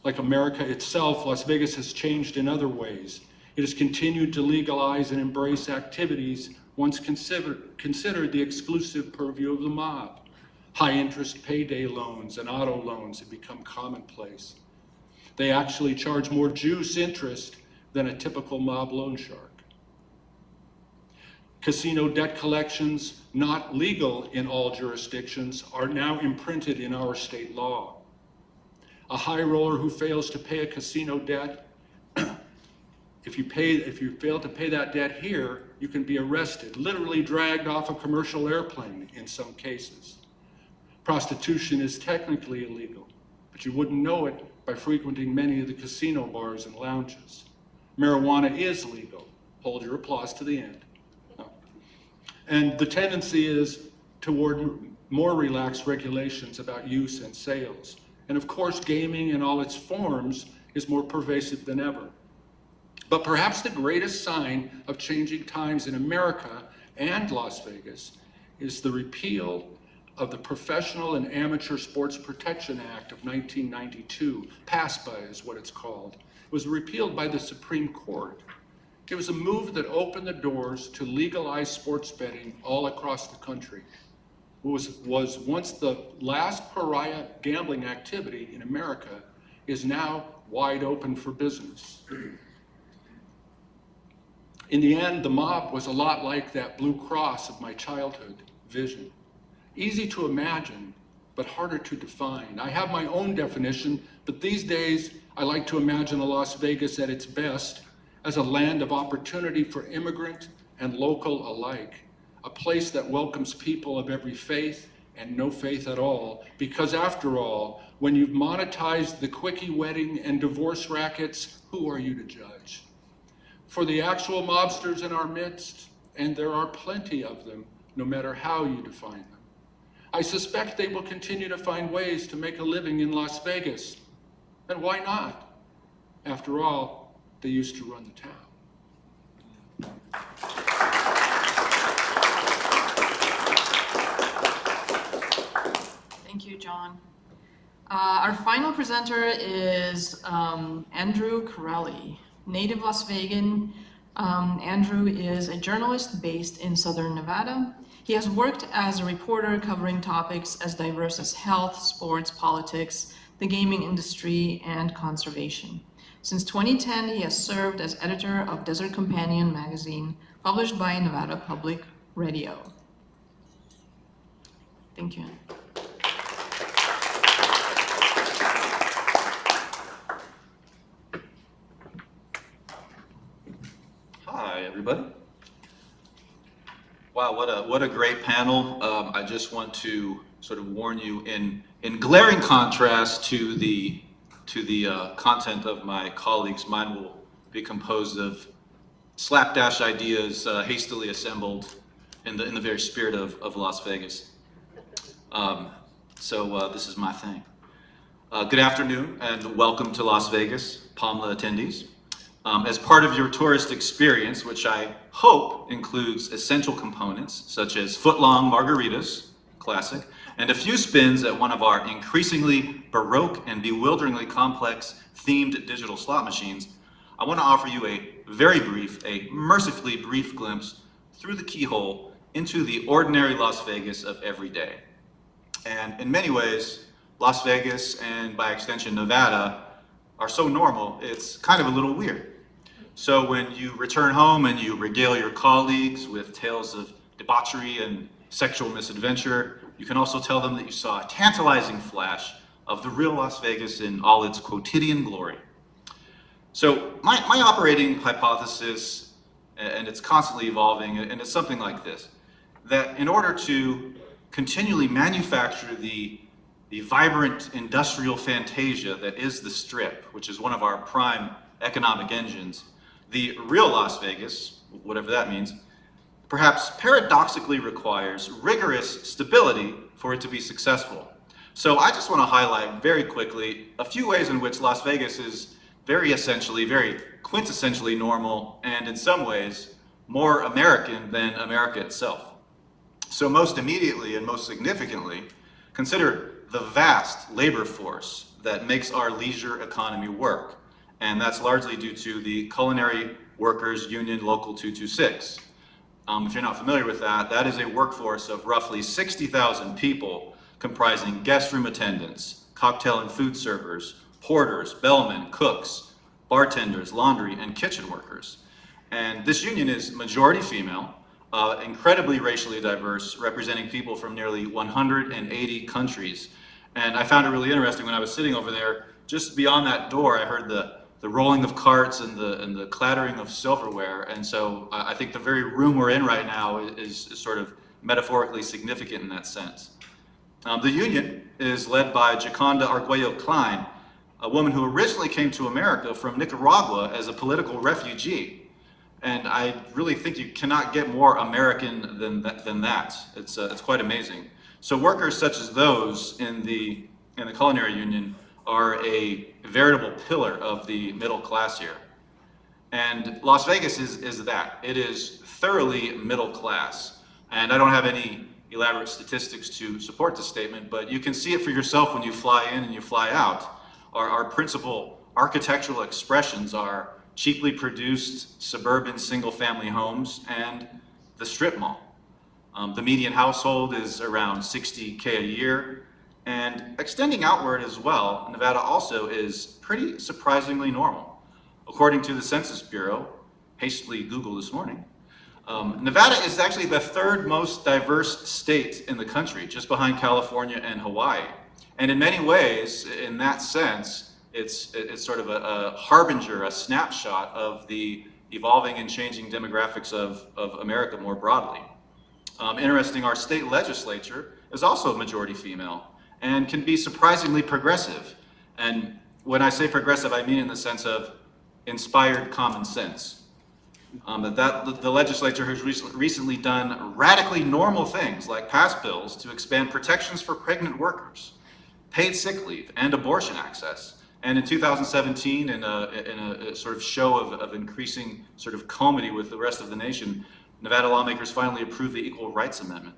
Like America itself, Las Vegas has changed in other ways. It has continued to legalize and embrace activities once considered the exclusive purview of the mob. High-interest payday loans and auto loans have become commonplace. They actually charge more juice interest than a typical mob loan shark. Casino debt collections, not legal in all jurisdictions, are now imprinted in our state law. A high roller who fails to pay a casino debt, if you fail to pay that debt here, you can be arrested, literally dragged off a commercial airplane in some cases. Prostitution is technically illegal, but you wouldn't know it by frequenting many of the casino bars and lounges. Marijuana is legal. Hold your applause to the end. And the tendency is toward more relaxed regulations about use and sales. And of course, gaming in all its forms is more pervasive than ever. But perhaps the greatest sign of changing times in America and Las Vegas is the repeal of the Professional and Amateur Sports Protection Act of 1992, PASPA is what it's called. It was repealed by the Supreme Court. It was a move that opened the doors to legalize sports betting all across the country. It was once the last pariah gambling activity in America is now wide open for business. In the end, the mob was a lot like that Blue Cross of my childhood vision. Easy to imagine, but harder to define. I have my own definition, but these days I like to imagine a Las Vegas at its best as a land of opportunity for immigrant and local alike, a place that welcomes people of every faith and no faith at all, because after all, when you've monetized the quickie wedding and divorce rackets, who are you to judge? For the actual mobsters in our midst, and there are plenty of them, no matter how you define them, I suspect they will continue to find ways to make a living in Las Vegas. And why not? After all, they used to run the town. Thank you, John. Our final presenter is Andrew Corelli, native Las Vegan. Andrew is a journalist based in Southern Nevada. He has worked as a reporter covering topics as diverse as health, sports, politics, the gaming industry, and conservation. Since 2010, he has served as editor of Desert Companion magazine, published by Nevada Public Radio. Thank you. Hi, everybody. Wow, what a great panel. I just want to sort of warn you, in glaring contrast to the content of my colleagues, mine will be composed of slapdash ideas hastily assembled in the very spirit of Las Vegas. So this is my thing. Good afternoon and welcome to Las Vegas, POMLA attendees. As part of your tourist experience, which I hope includes essential components such as foot-long margaritas, classic, and a few spins at one of our increasingly baroque and bewilderingly complex themed digital slot machines, I want to offer you a very brief, a mercifully brief glimpse through the keyhole into the ordinary Las Vegas of every day. And in many ways, Las Vegas and by extension Nevada are so normal, it's kind of a little weird. So when you return home and you regale your colleagues with tales of debauchery and sexual misadventure, you can also tell them that you saw a tantalizing flash of the real Las Vegas in all its quotidian glory. So my operating hypothesis, and it's constantly evolving, and it's something like this, that in order to continually manufacture the vibrant industrial fantasia that is the Strip, which is one of our prime economic engines, the real Las Vegas, whatever that means, perhaps paradoxically requires rigorous stability for it to be successful. So I just want to highlight very quickly a few ways in which Las Vegas is very essentially, very quintessentially normal, and in some ways more American than America itself. So most immediately and most significantly, consider the vast labor force that makes our leisure economy work. And that's largely due to the Culinary Workers Union Local 226. If you're not familiar with that, that is a workforce of roughly 60,000 people comprising guest room attendants, cocktail and food servers, porters, bellmen, cooks, bartenders, laundry, and kitchen workers. And this union is majority female, incredibly racially diverse, representing people from nearly 180 countries. And I found it really interesting when I was sitting over there, just beyond that door, I heard the rolling of carts and the clattering of silverware. And so I think the very room we're in right now is sort of metaphorically significant in that sense. The union is led by Jaconda Arguello Klein, a woman who originally came to America from Nicaragua as a political refugee. And I really think you cannot get more American than that. It's quite amazing. So workers such as those in the culinary union are a veritable pillar of the middle class here. And Las Vegas is that. It is thoroughly middle class. And I don't have any elaborate statistics to support this statement, but you can see it for yourself when you fly in and you fly out. Our principal architectural expressions are cheaply produced suburban single-family homes and the strip mall. The median household is around $60K a year, and extending outward as well, Nevada also is pretty surprisingly normal. According to the Census Bureau, hastily Googled this morning, Nevada is actually the third most diverse state in the country, just behind California and Hawaii. And in many ways, in that sense, it's sort of a harbinger, a snapshot of the evolving and changing demographics of America more broadly. Interesting, our state legislature is also majority female and can be surprisingly progressive. And when I say progressive, I mean in the sense of inspired common sense. The legislature has recently done radically normal things like pass bills to expand protections for pregnant workers, paid sick leave, and abortion access. And in 2017, in a sort of show of increasing sort of comedy with the rest of the nation, Nevada lawmakers finally approved the Equal Rights Amendment.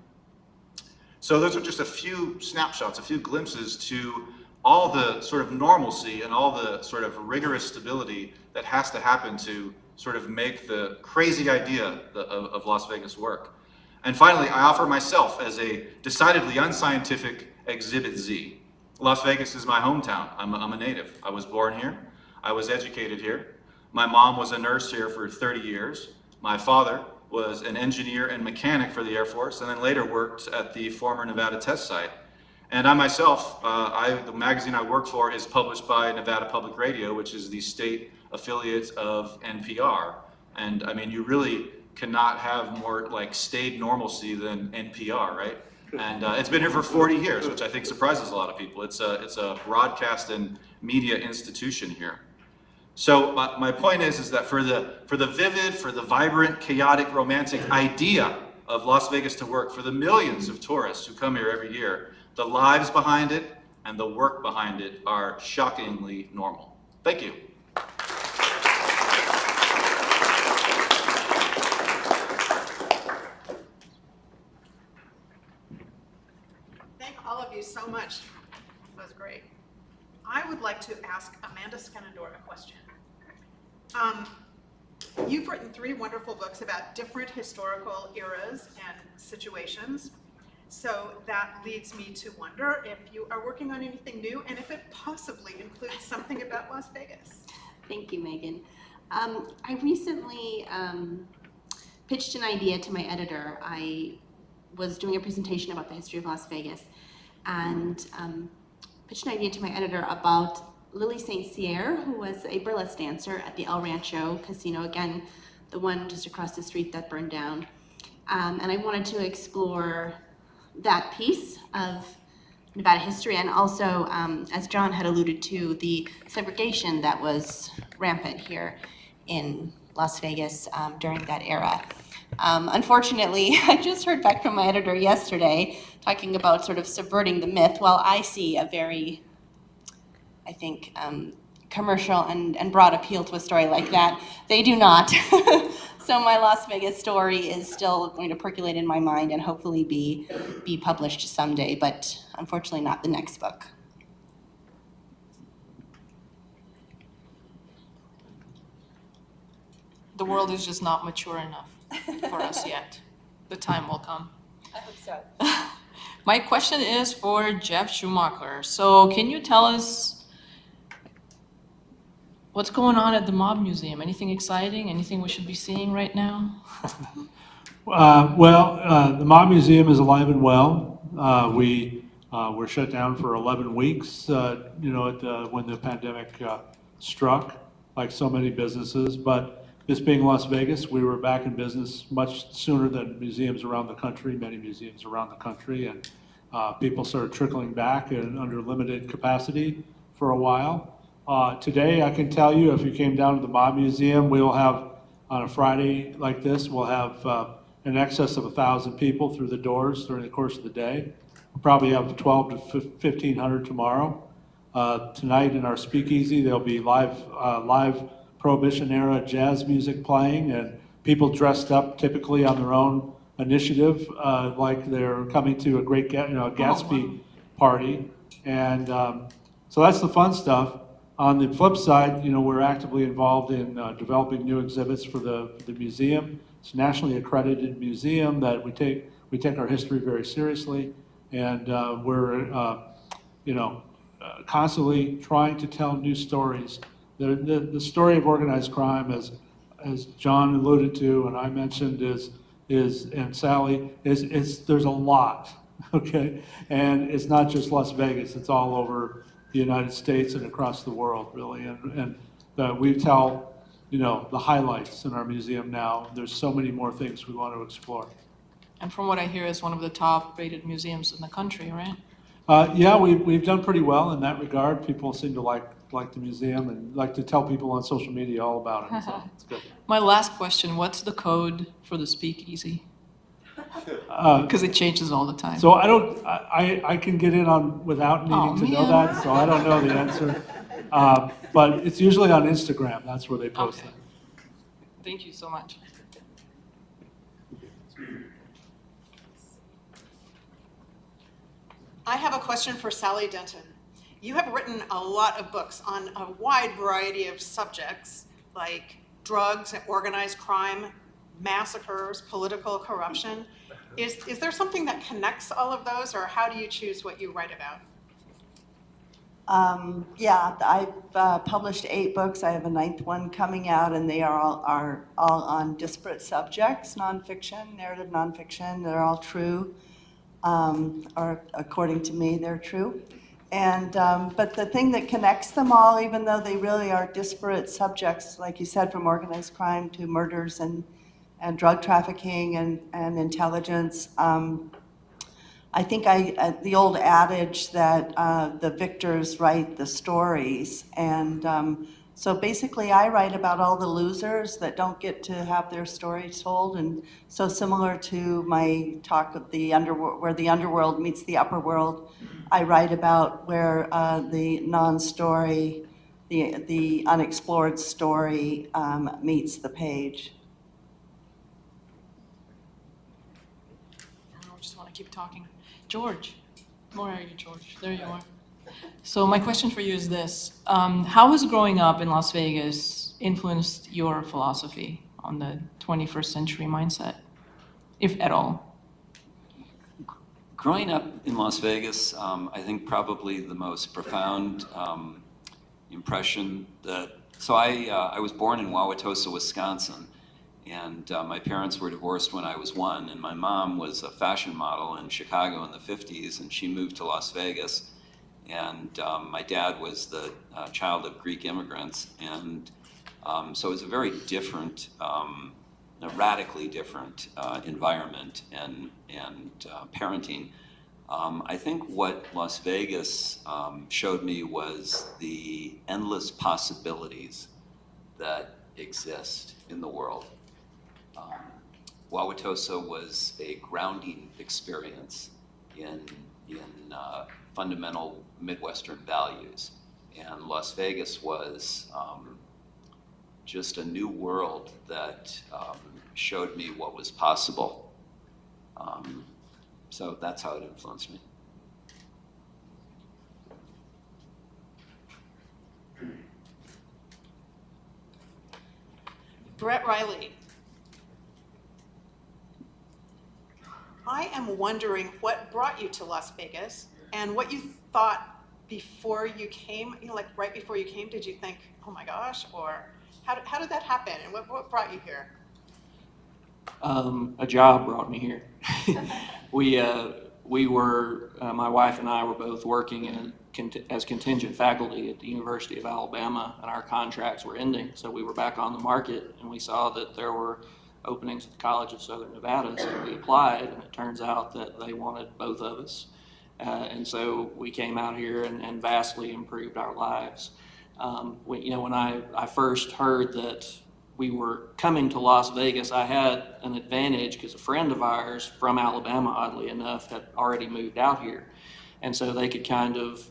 So those are just a few snapshots, a few glimpses to all the sort of normalcy and all the sort of rigorous stability that has to happen to sort of make the crazy idea of Las Vegas work. And finally, I offer myself as a decidedly unscientific Exhibit Z. Las Vegas is my hometown. I'm a native. I was born here. I was educated here. My mom was a nurse here for 30 years. My father was an engineer and mechanic for the Air Force, and then later worked at the former Nevada test site. And I myself, the magazine I work for is published by Nevada Public Radio, which is the state affiliate of NPR. And I mean, you really cannot have more like staid normalcy than NPR, right? And it's been here for 40 years, which I think surprises a lot of people. It's a broadcast and media institution here. So my point is that for the vivid, for the vibrant, chaotic, romantic idea of Las Vegas to work, for the millions of tourists who come here every year, the lives behind it and the work behind it are shockingly normal. Thank you. Thank all of you so much. That was great. I would like to ask Amanda Scanador a question. You've written 3 wonderful books about different historical eras and situations. So that leads me to wonder if you are working on anything new and if it possibly includes something about Las Vegas. Thank you, Megan. I recently pitched an idea to my editor. I was doing a presentation about the history of Las Vegas and pitched an idea to my editor about Lily St. Cyr, who was a burlesque dancer at the El Rancho Casino, again, the one just across the street that burned down. And I wanted to explore that piece of Nevada history and also, as John had alluded to, the segregation that was rampant here in Las Vegas during that era. Unfortunately, I just heard back from my editor yesterday talking about sort of subverting the myth. While I see a very, I think, commercial and broad appeal to a story like that, they do not. So my Las Vegas story is still going to percolate in my mind and hopefully be published someday, but unfortunately not the next book. The world is just not mature enough. for us yet. The time will come. I hope so. My question is for Jeff Schumacher. So can you tell us what's going on at the Mob Museum? Anything exciting? Anything we should be seeing right now? The Mob Museum is alive and well. We were shut down for 11 weeks, when the pandemic struck, like so many businesses. But this being Las Vegas, we were back in business much sooner than museums around the country, many museums around the country, and people started trickling back and under limited capacity for a while. Today, I can tell you, if you came down to the Mob Museum, we will have, on a Friday like this, we'll have in excess of 1,000 people through the doors during the course of the day. We'll probably have 12 to 1,500 tomorrow. Tonight in our speakeasy, there'll be live Prohibition era jazz music playing, and people dressed up typically on their own initiative, like they're coming to a great Gatsby party. And so that's the fun stuff. On the flip side, we're actively involved in developing new exhibits for the museum. It's a nationally accredited museum that we take our history very seriously, and we're constantly trying to tell new stories. The story of organized crime, as John alluded to and I mentioned, and Sally, there's a lot, okay? And it's not just Las Vegas, it's all over the United States and across the world, really. And we tell, the highlights in our museum now. There's so many more things we want to explore. And from what I hear, it's one of the top-rated museums in the country, right? Yeah, we've done pretty well in that regard. People seem to like the museum and like to tell people on social media all about it, so it's good. My last question, what's the code for the speakeasy? Because it changes all the time. So I can get in on without needing to know that, so I don't know the answer. But it's usually on Instagram, that's where they post it. Thank you so much. I have a question for Sally Denton. You have written a lot of books on a wide variety of subjects like drugs, organized crime, massacres, political corruption. Is there something that connects all of those, or how do you choose what you write about? Yeah, I've published 8 books. I have a 9th one coming out, and they are all on disparate subjects, nonfiction, narrative nonfiction. They're all true, or according to me, they're true. And but the thing that connects them all, even though they really are disparate subjects, like you said, from organized crime to murders and drug trafficking and intelligence, I think the old adage that the victors write the stories, and so basically I write about all the losers that don't get to have their stories told, and so similar to my talk of the underworld, where the underworld meets the upper world, I write about where the non-story, the unexplored story meets the page. I just want to keep talking. George, where are you, George? There you are. So my question for you is this. How has growing up in Las Vegas influenced your philosophy on the 21st century mindset, if at all? Growing up in Las Vegas, I think probably the most profound impression so I was born in Wauwatosa, Wisconsin, and my parents were divorced when I was 1, and my mom was a fashion model in Chicago in the 50s, and she moved to Las Vegas, and my dad was the child of Greek immigrants, and so it was a very different, a radically different environment and parenting. I think what Las Vegas showed me was the endless possibilities that exist in the world. Wauwatosa was a grounding experience in fundamental Midwestern values, and Las Vegas was just a new world that showed me what was possible. So that's how it influenced me. Brett Riley. I am wondering what brought you to Las Vegas and what you thought before you came, like right before you came, did you think, oh my gosh, or how did that happen and what brought you here? A job brought me here. We were, my wife and I were both working as contingent faculty at the University of Alabama, and our contracts were ending. So we were back on the market, and we saw that there were openings at the College of Southern Nevada. So we applied, and it turns out that they wanted both of us. And so we came out here and vastly improved our lives. When I first heard that we were coming to Las Vegas, I had an advantage because a friend of ours from Alabama, oddly enough, had already moved out here. And so they could kind of,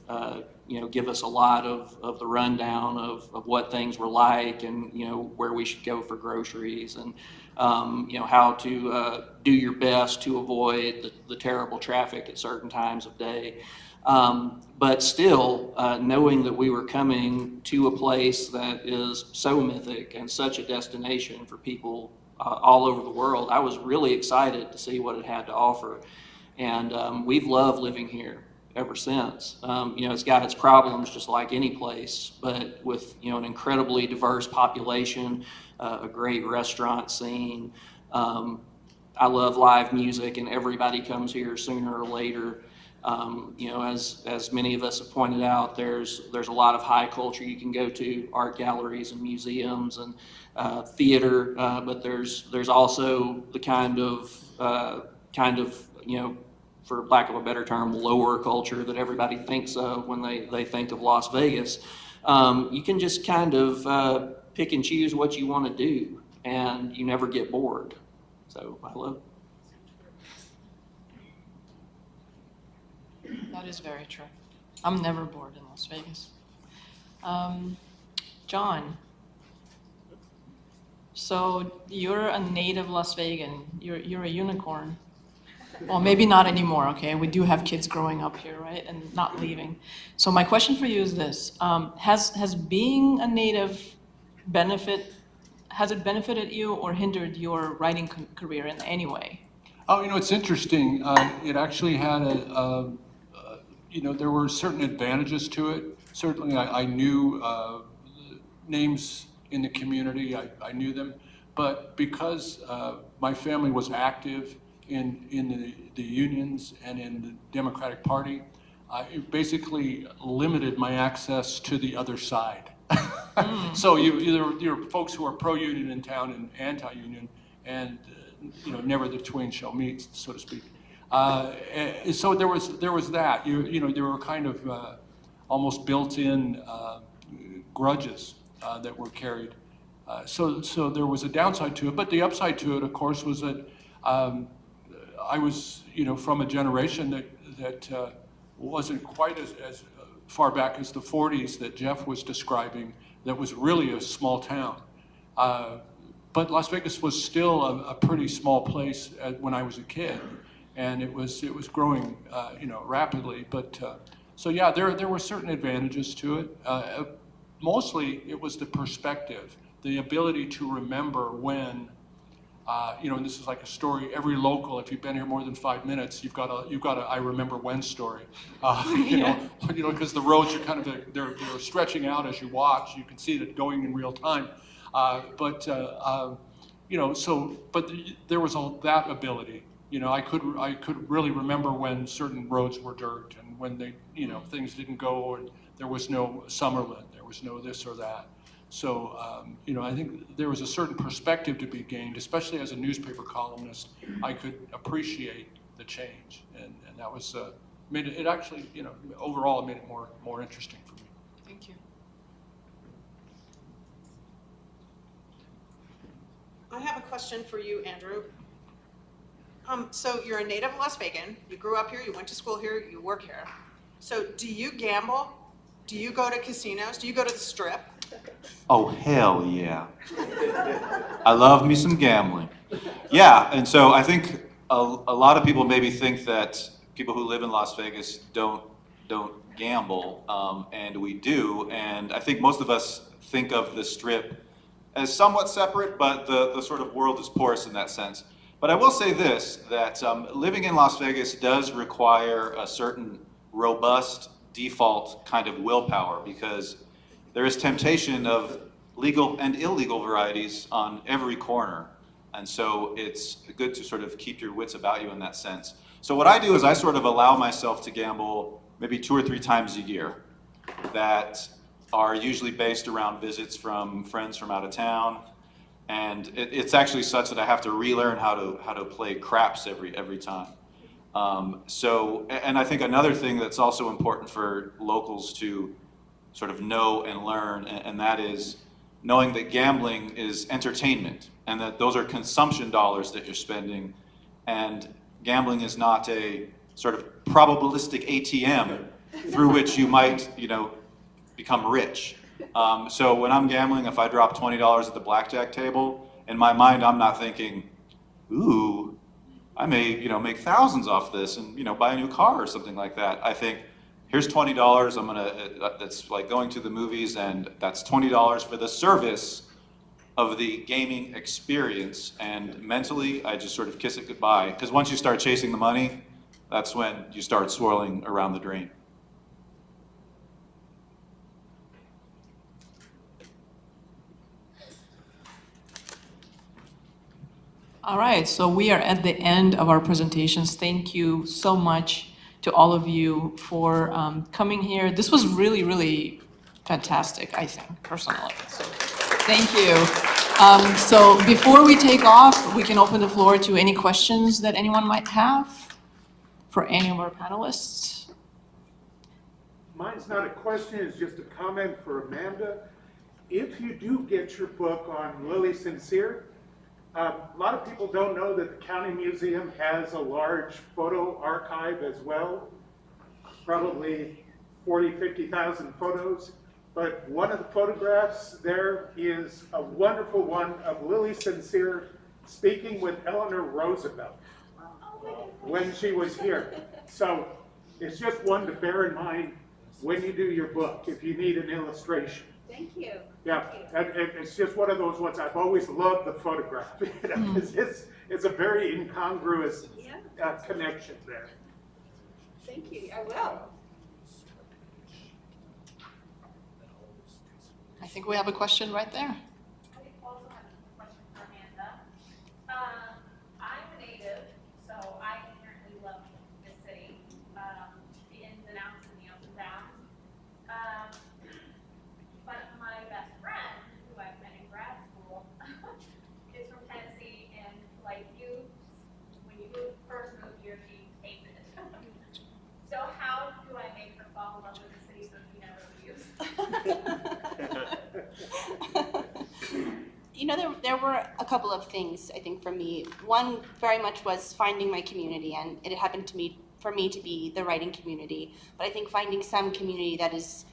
give us a lot of the rundown of what things were like and, where we should go for groceries and, how to do your best to avoid the terrible traffic at certain times of day. But still, knowing that we were coming to a place that is so mythic and such a destination for people all over the world, I was really excited to see what it had to offer. And we've loved living here ever since. It's got its problems just like any place, but with, an incredibly diverse population, a great restaurant scene. I love live music, and everybody comes here sooner or later. As many of us have pointed out, there's a lot of high culture you can go to, art galleries and museums and theater, but there's also the kind of for lack of a better term, lower culture that everybody thinks of when they think of Las Vegas. You can just kind of pick and choose what you want to do, and you never get bored. So I love it. That is very true. I'm never bored in Las Vegas. John, so you're a native Las Vegan. You're a unicorn. Well, maybe not anymore, okay? We do have kids growing up here, right? And not leaving. So my question for you is this. Has being a native has it benefited you or hindered your writing career in any way? Oh, it's interesting. It actually had there were certain advantages to it. Certainly, I knew names in the community. I knew them, but because my family was active in the unions and in the Democratic Party, it basically limited my access to the other side. So there are folks who are pro-union in town and anti-union, and never the twain shall meet, so to speak. So there was that. There were kind of almost built-in grudges that were carried. So there was a downside to it, but the upside to it, of course, was that I was from a generation that wasn't quite as far back as the 40s that Jeff was describing. That was really a small town. But Las Vegas was still a pretty small place when I was a kid, and it was growing, rapidly. But so yeah, there were certain advantages to it. Mostly, it was the perspective, the ability to remember when, and this is like a story. Every local, if you've been here more than 5 minutes, you've got a I remember when story. Because the roads are kind of they're stretching out as you watch. You can see it going in real time. But there was that ability. I could really remember when certain roads were dirt and when they, things didn't go, and there was no Summerlin, there was no this or that. So, I think there was a certain perspective to be gained, especially as a newspaper columnist. I could appreciate the change, and that was made it actually, overall it made it more interesting for me. Thank you. I have a question for you, Andrew. So you're a native Las Vegan. You grew up here. You went to school here. You work here. So do you gamble? Do you go to casinos? Do you go to the Strip? Oh, hell yeah. I love me some gambling. Yeah, and so I think a lot of people maybe think that people who live in Las Vegas don't gamble, and we do. And I think most of us think of the Strip as somewhat separate, but the sort of world is porous in that sense. But I will say this, that living in Las Vegas does require a certain robust default kind of willpower, because there is temptation of legal and illegal varieties on every corner. And so it's good to sort of keep your wits about you in that sense. So what I do is I sort of allow myself to gamble maybe 2 or 3 times a year that are usually based around visits from friends from out of town. And it's actually such that I have to relearn how to play craps every time. And I think another thing that's also important for locals to sort of know and learn, and that is knowing that gambling is entertainment, and that those are consumption dollars that you're spending, and gambling is not a sort of probabilistic ATM through which you might, become rich. So when I'm gambling, if I drop $20 at the blackjack table, in my mind I'm not thinking, ooh, I may make thousands off this and buy a new car or something like that. I think, here's $20, that's like going to the movies, and that's $20 for the service of the gaming experience. And mentally, I just sort of kiss it goodbye, because once you start chasing the money, that's when you start swirling around the drain. All right, so we are at the end of our presentations. Thank you so much to all of you for coming here. This was really, really fantastic, I think, personally. So thank you. So before we take off, we can open the floor to any questions that anyone might have for any of our panelists. Mine's not a question, it's just a comment for Amanda. If you do get your book on Lily Sincere, a lot of people don't know that the County Museum has a large photo archive as well, probably 40, 50,000 photos. But one of the photographs there is a wonderful one of Lily Sincere speaking with Eleanor Roosevelt when she was here. So it's just one to bear in mind when you do your book, if you need an illustration. Thank you. Yeah, and it's just one of those ones. I've always loved the photograph. It's a very incongruous connection there. Thank you. I will. I think we have a question right there. I also have a question for Amanda. I'm a native, so I inherently love this city, the ins and outs and the ups and downs. But my best friend, who I've met in grad school, is from Tennessee, and like you, when you first moved here, she hates it. So how do I make her fall in love with the city so she never leaves? There were a couple of things, I think, for me. One very much was finding my community, and it happened for me to be the writing community. But I think finding some community that is,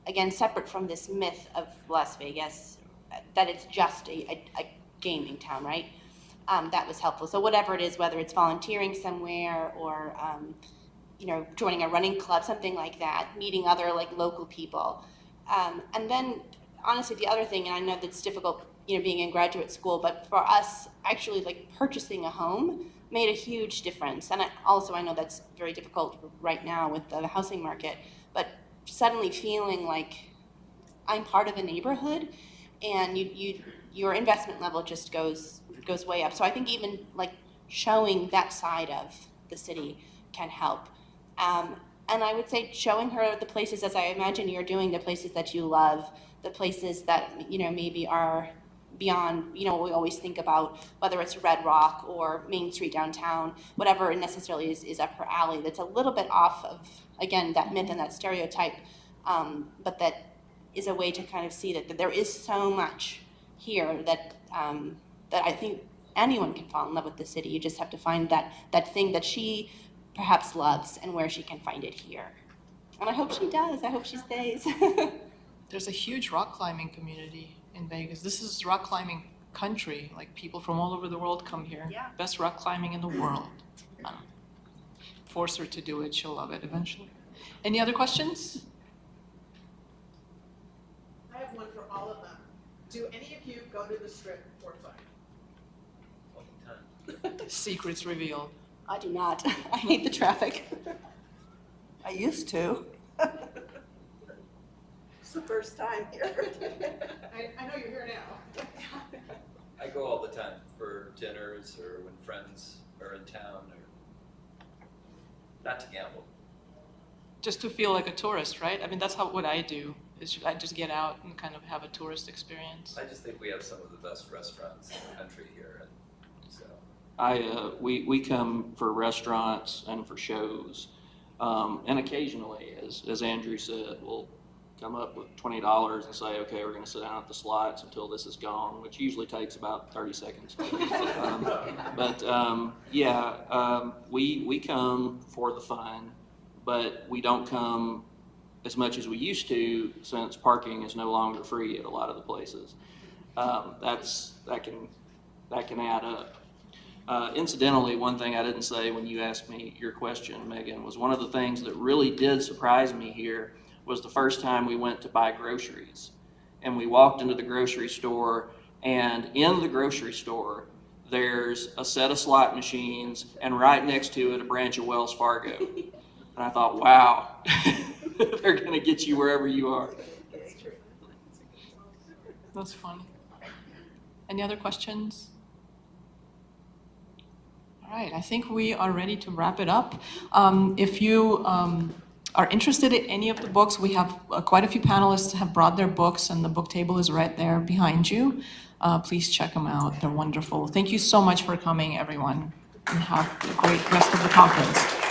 again, separate from this myth of Las Vegas, that it's just a gaming town, right? That was helpful. So whatever it is, whether it's volunteering somewhere or joining a running club, something like that, meeting other local people. And then honestly, the other thing, and I know that's difficult, being in graduate school, but for us, actually purchasing a home made a huge difference. And I know that's very difficult right now with the housing market, but suddenly feeling like I'm part of a neighborhood, and your investment level just goes way up. So I think even showing that side of the city can help. And I would say showing her the places, as I imagine you're doing, the places that you love, the places that maybe are beyond, we always think about whether it's Red Rock or Main Street downtown, whatever necessarily is up her alley, that's a little bit off of, again, that myth and that stereotype, but that is a way to kind of see that there is so much here that I think anyone can fall in love with the city. You just have to find that thing that she perhaps loves and where she can find it here. And I hope she does. I hope she stays. There's a huge rock climbing community in Vegas. This is rock climbing country. People from all over the world come here. Yeah. Best rock climbing in the world. Force her to do it, she'll love it eventually. Any other questions? I have one for all of them. Do any of you go to the Strip for fun? All the time. Secrets revealed. I do not. I hate the traffic. I used to. It's the first time here. I know you're here now. I go all the time for dinners or when friends are in town, or not to gamble. Just to feel like a tourist, right? I mean, that's what I do, is I just get out and kind of have a tourist experience. I just think we have some of the best restaurants in the country here, and so. We come for restaurants and for shows, and occasionally, as Andrew said, we'll come up with $20 and say, okay, we're going to sit down at the slots until this is gone, which usually takes about 30 seconds. We come for the fun, but we don't come as much as we used to since parking is no longer free at a lot of the places. That can add up. Incidentally, one thing I didn't say when you asked me your question, Megan, was one of the things that really did surprise me here was the first time we went to buy groceries. And we walked into the grocery store, and in the grocery store, there's a set of slot machines, and right next to it, a branch of Wells Fargo. And I thought, wow, they're gonna get you wherever you are. That's funny. Any other questions? All right, I think we are ready to wrap it up. If you are interested in any of the books, we have quite a few panelists have brought their books, and the book table is right there behind you. Please check them out. They're wonderful. Thank you so much for coming, everyone, and have a great rest of the conference.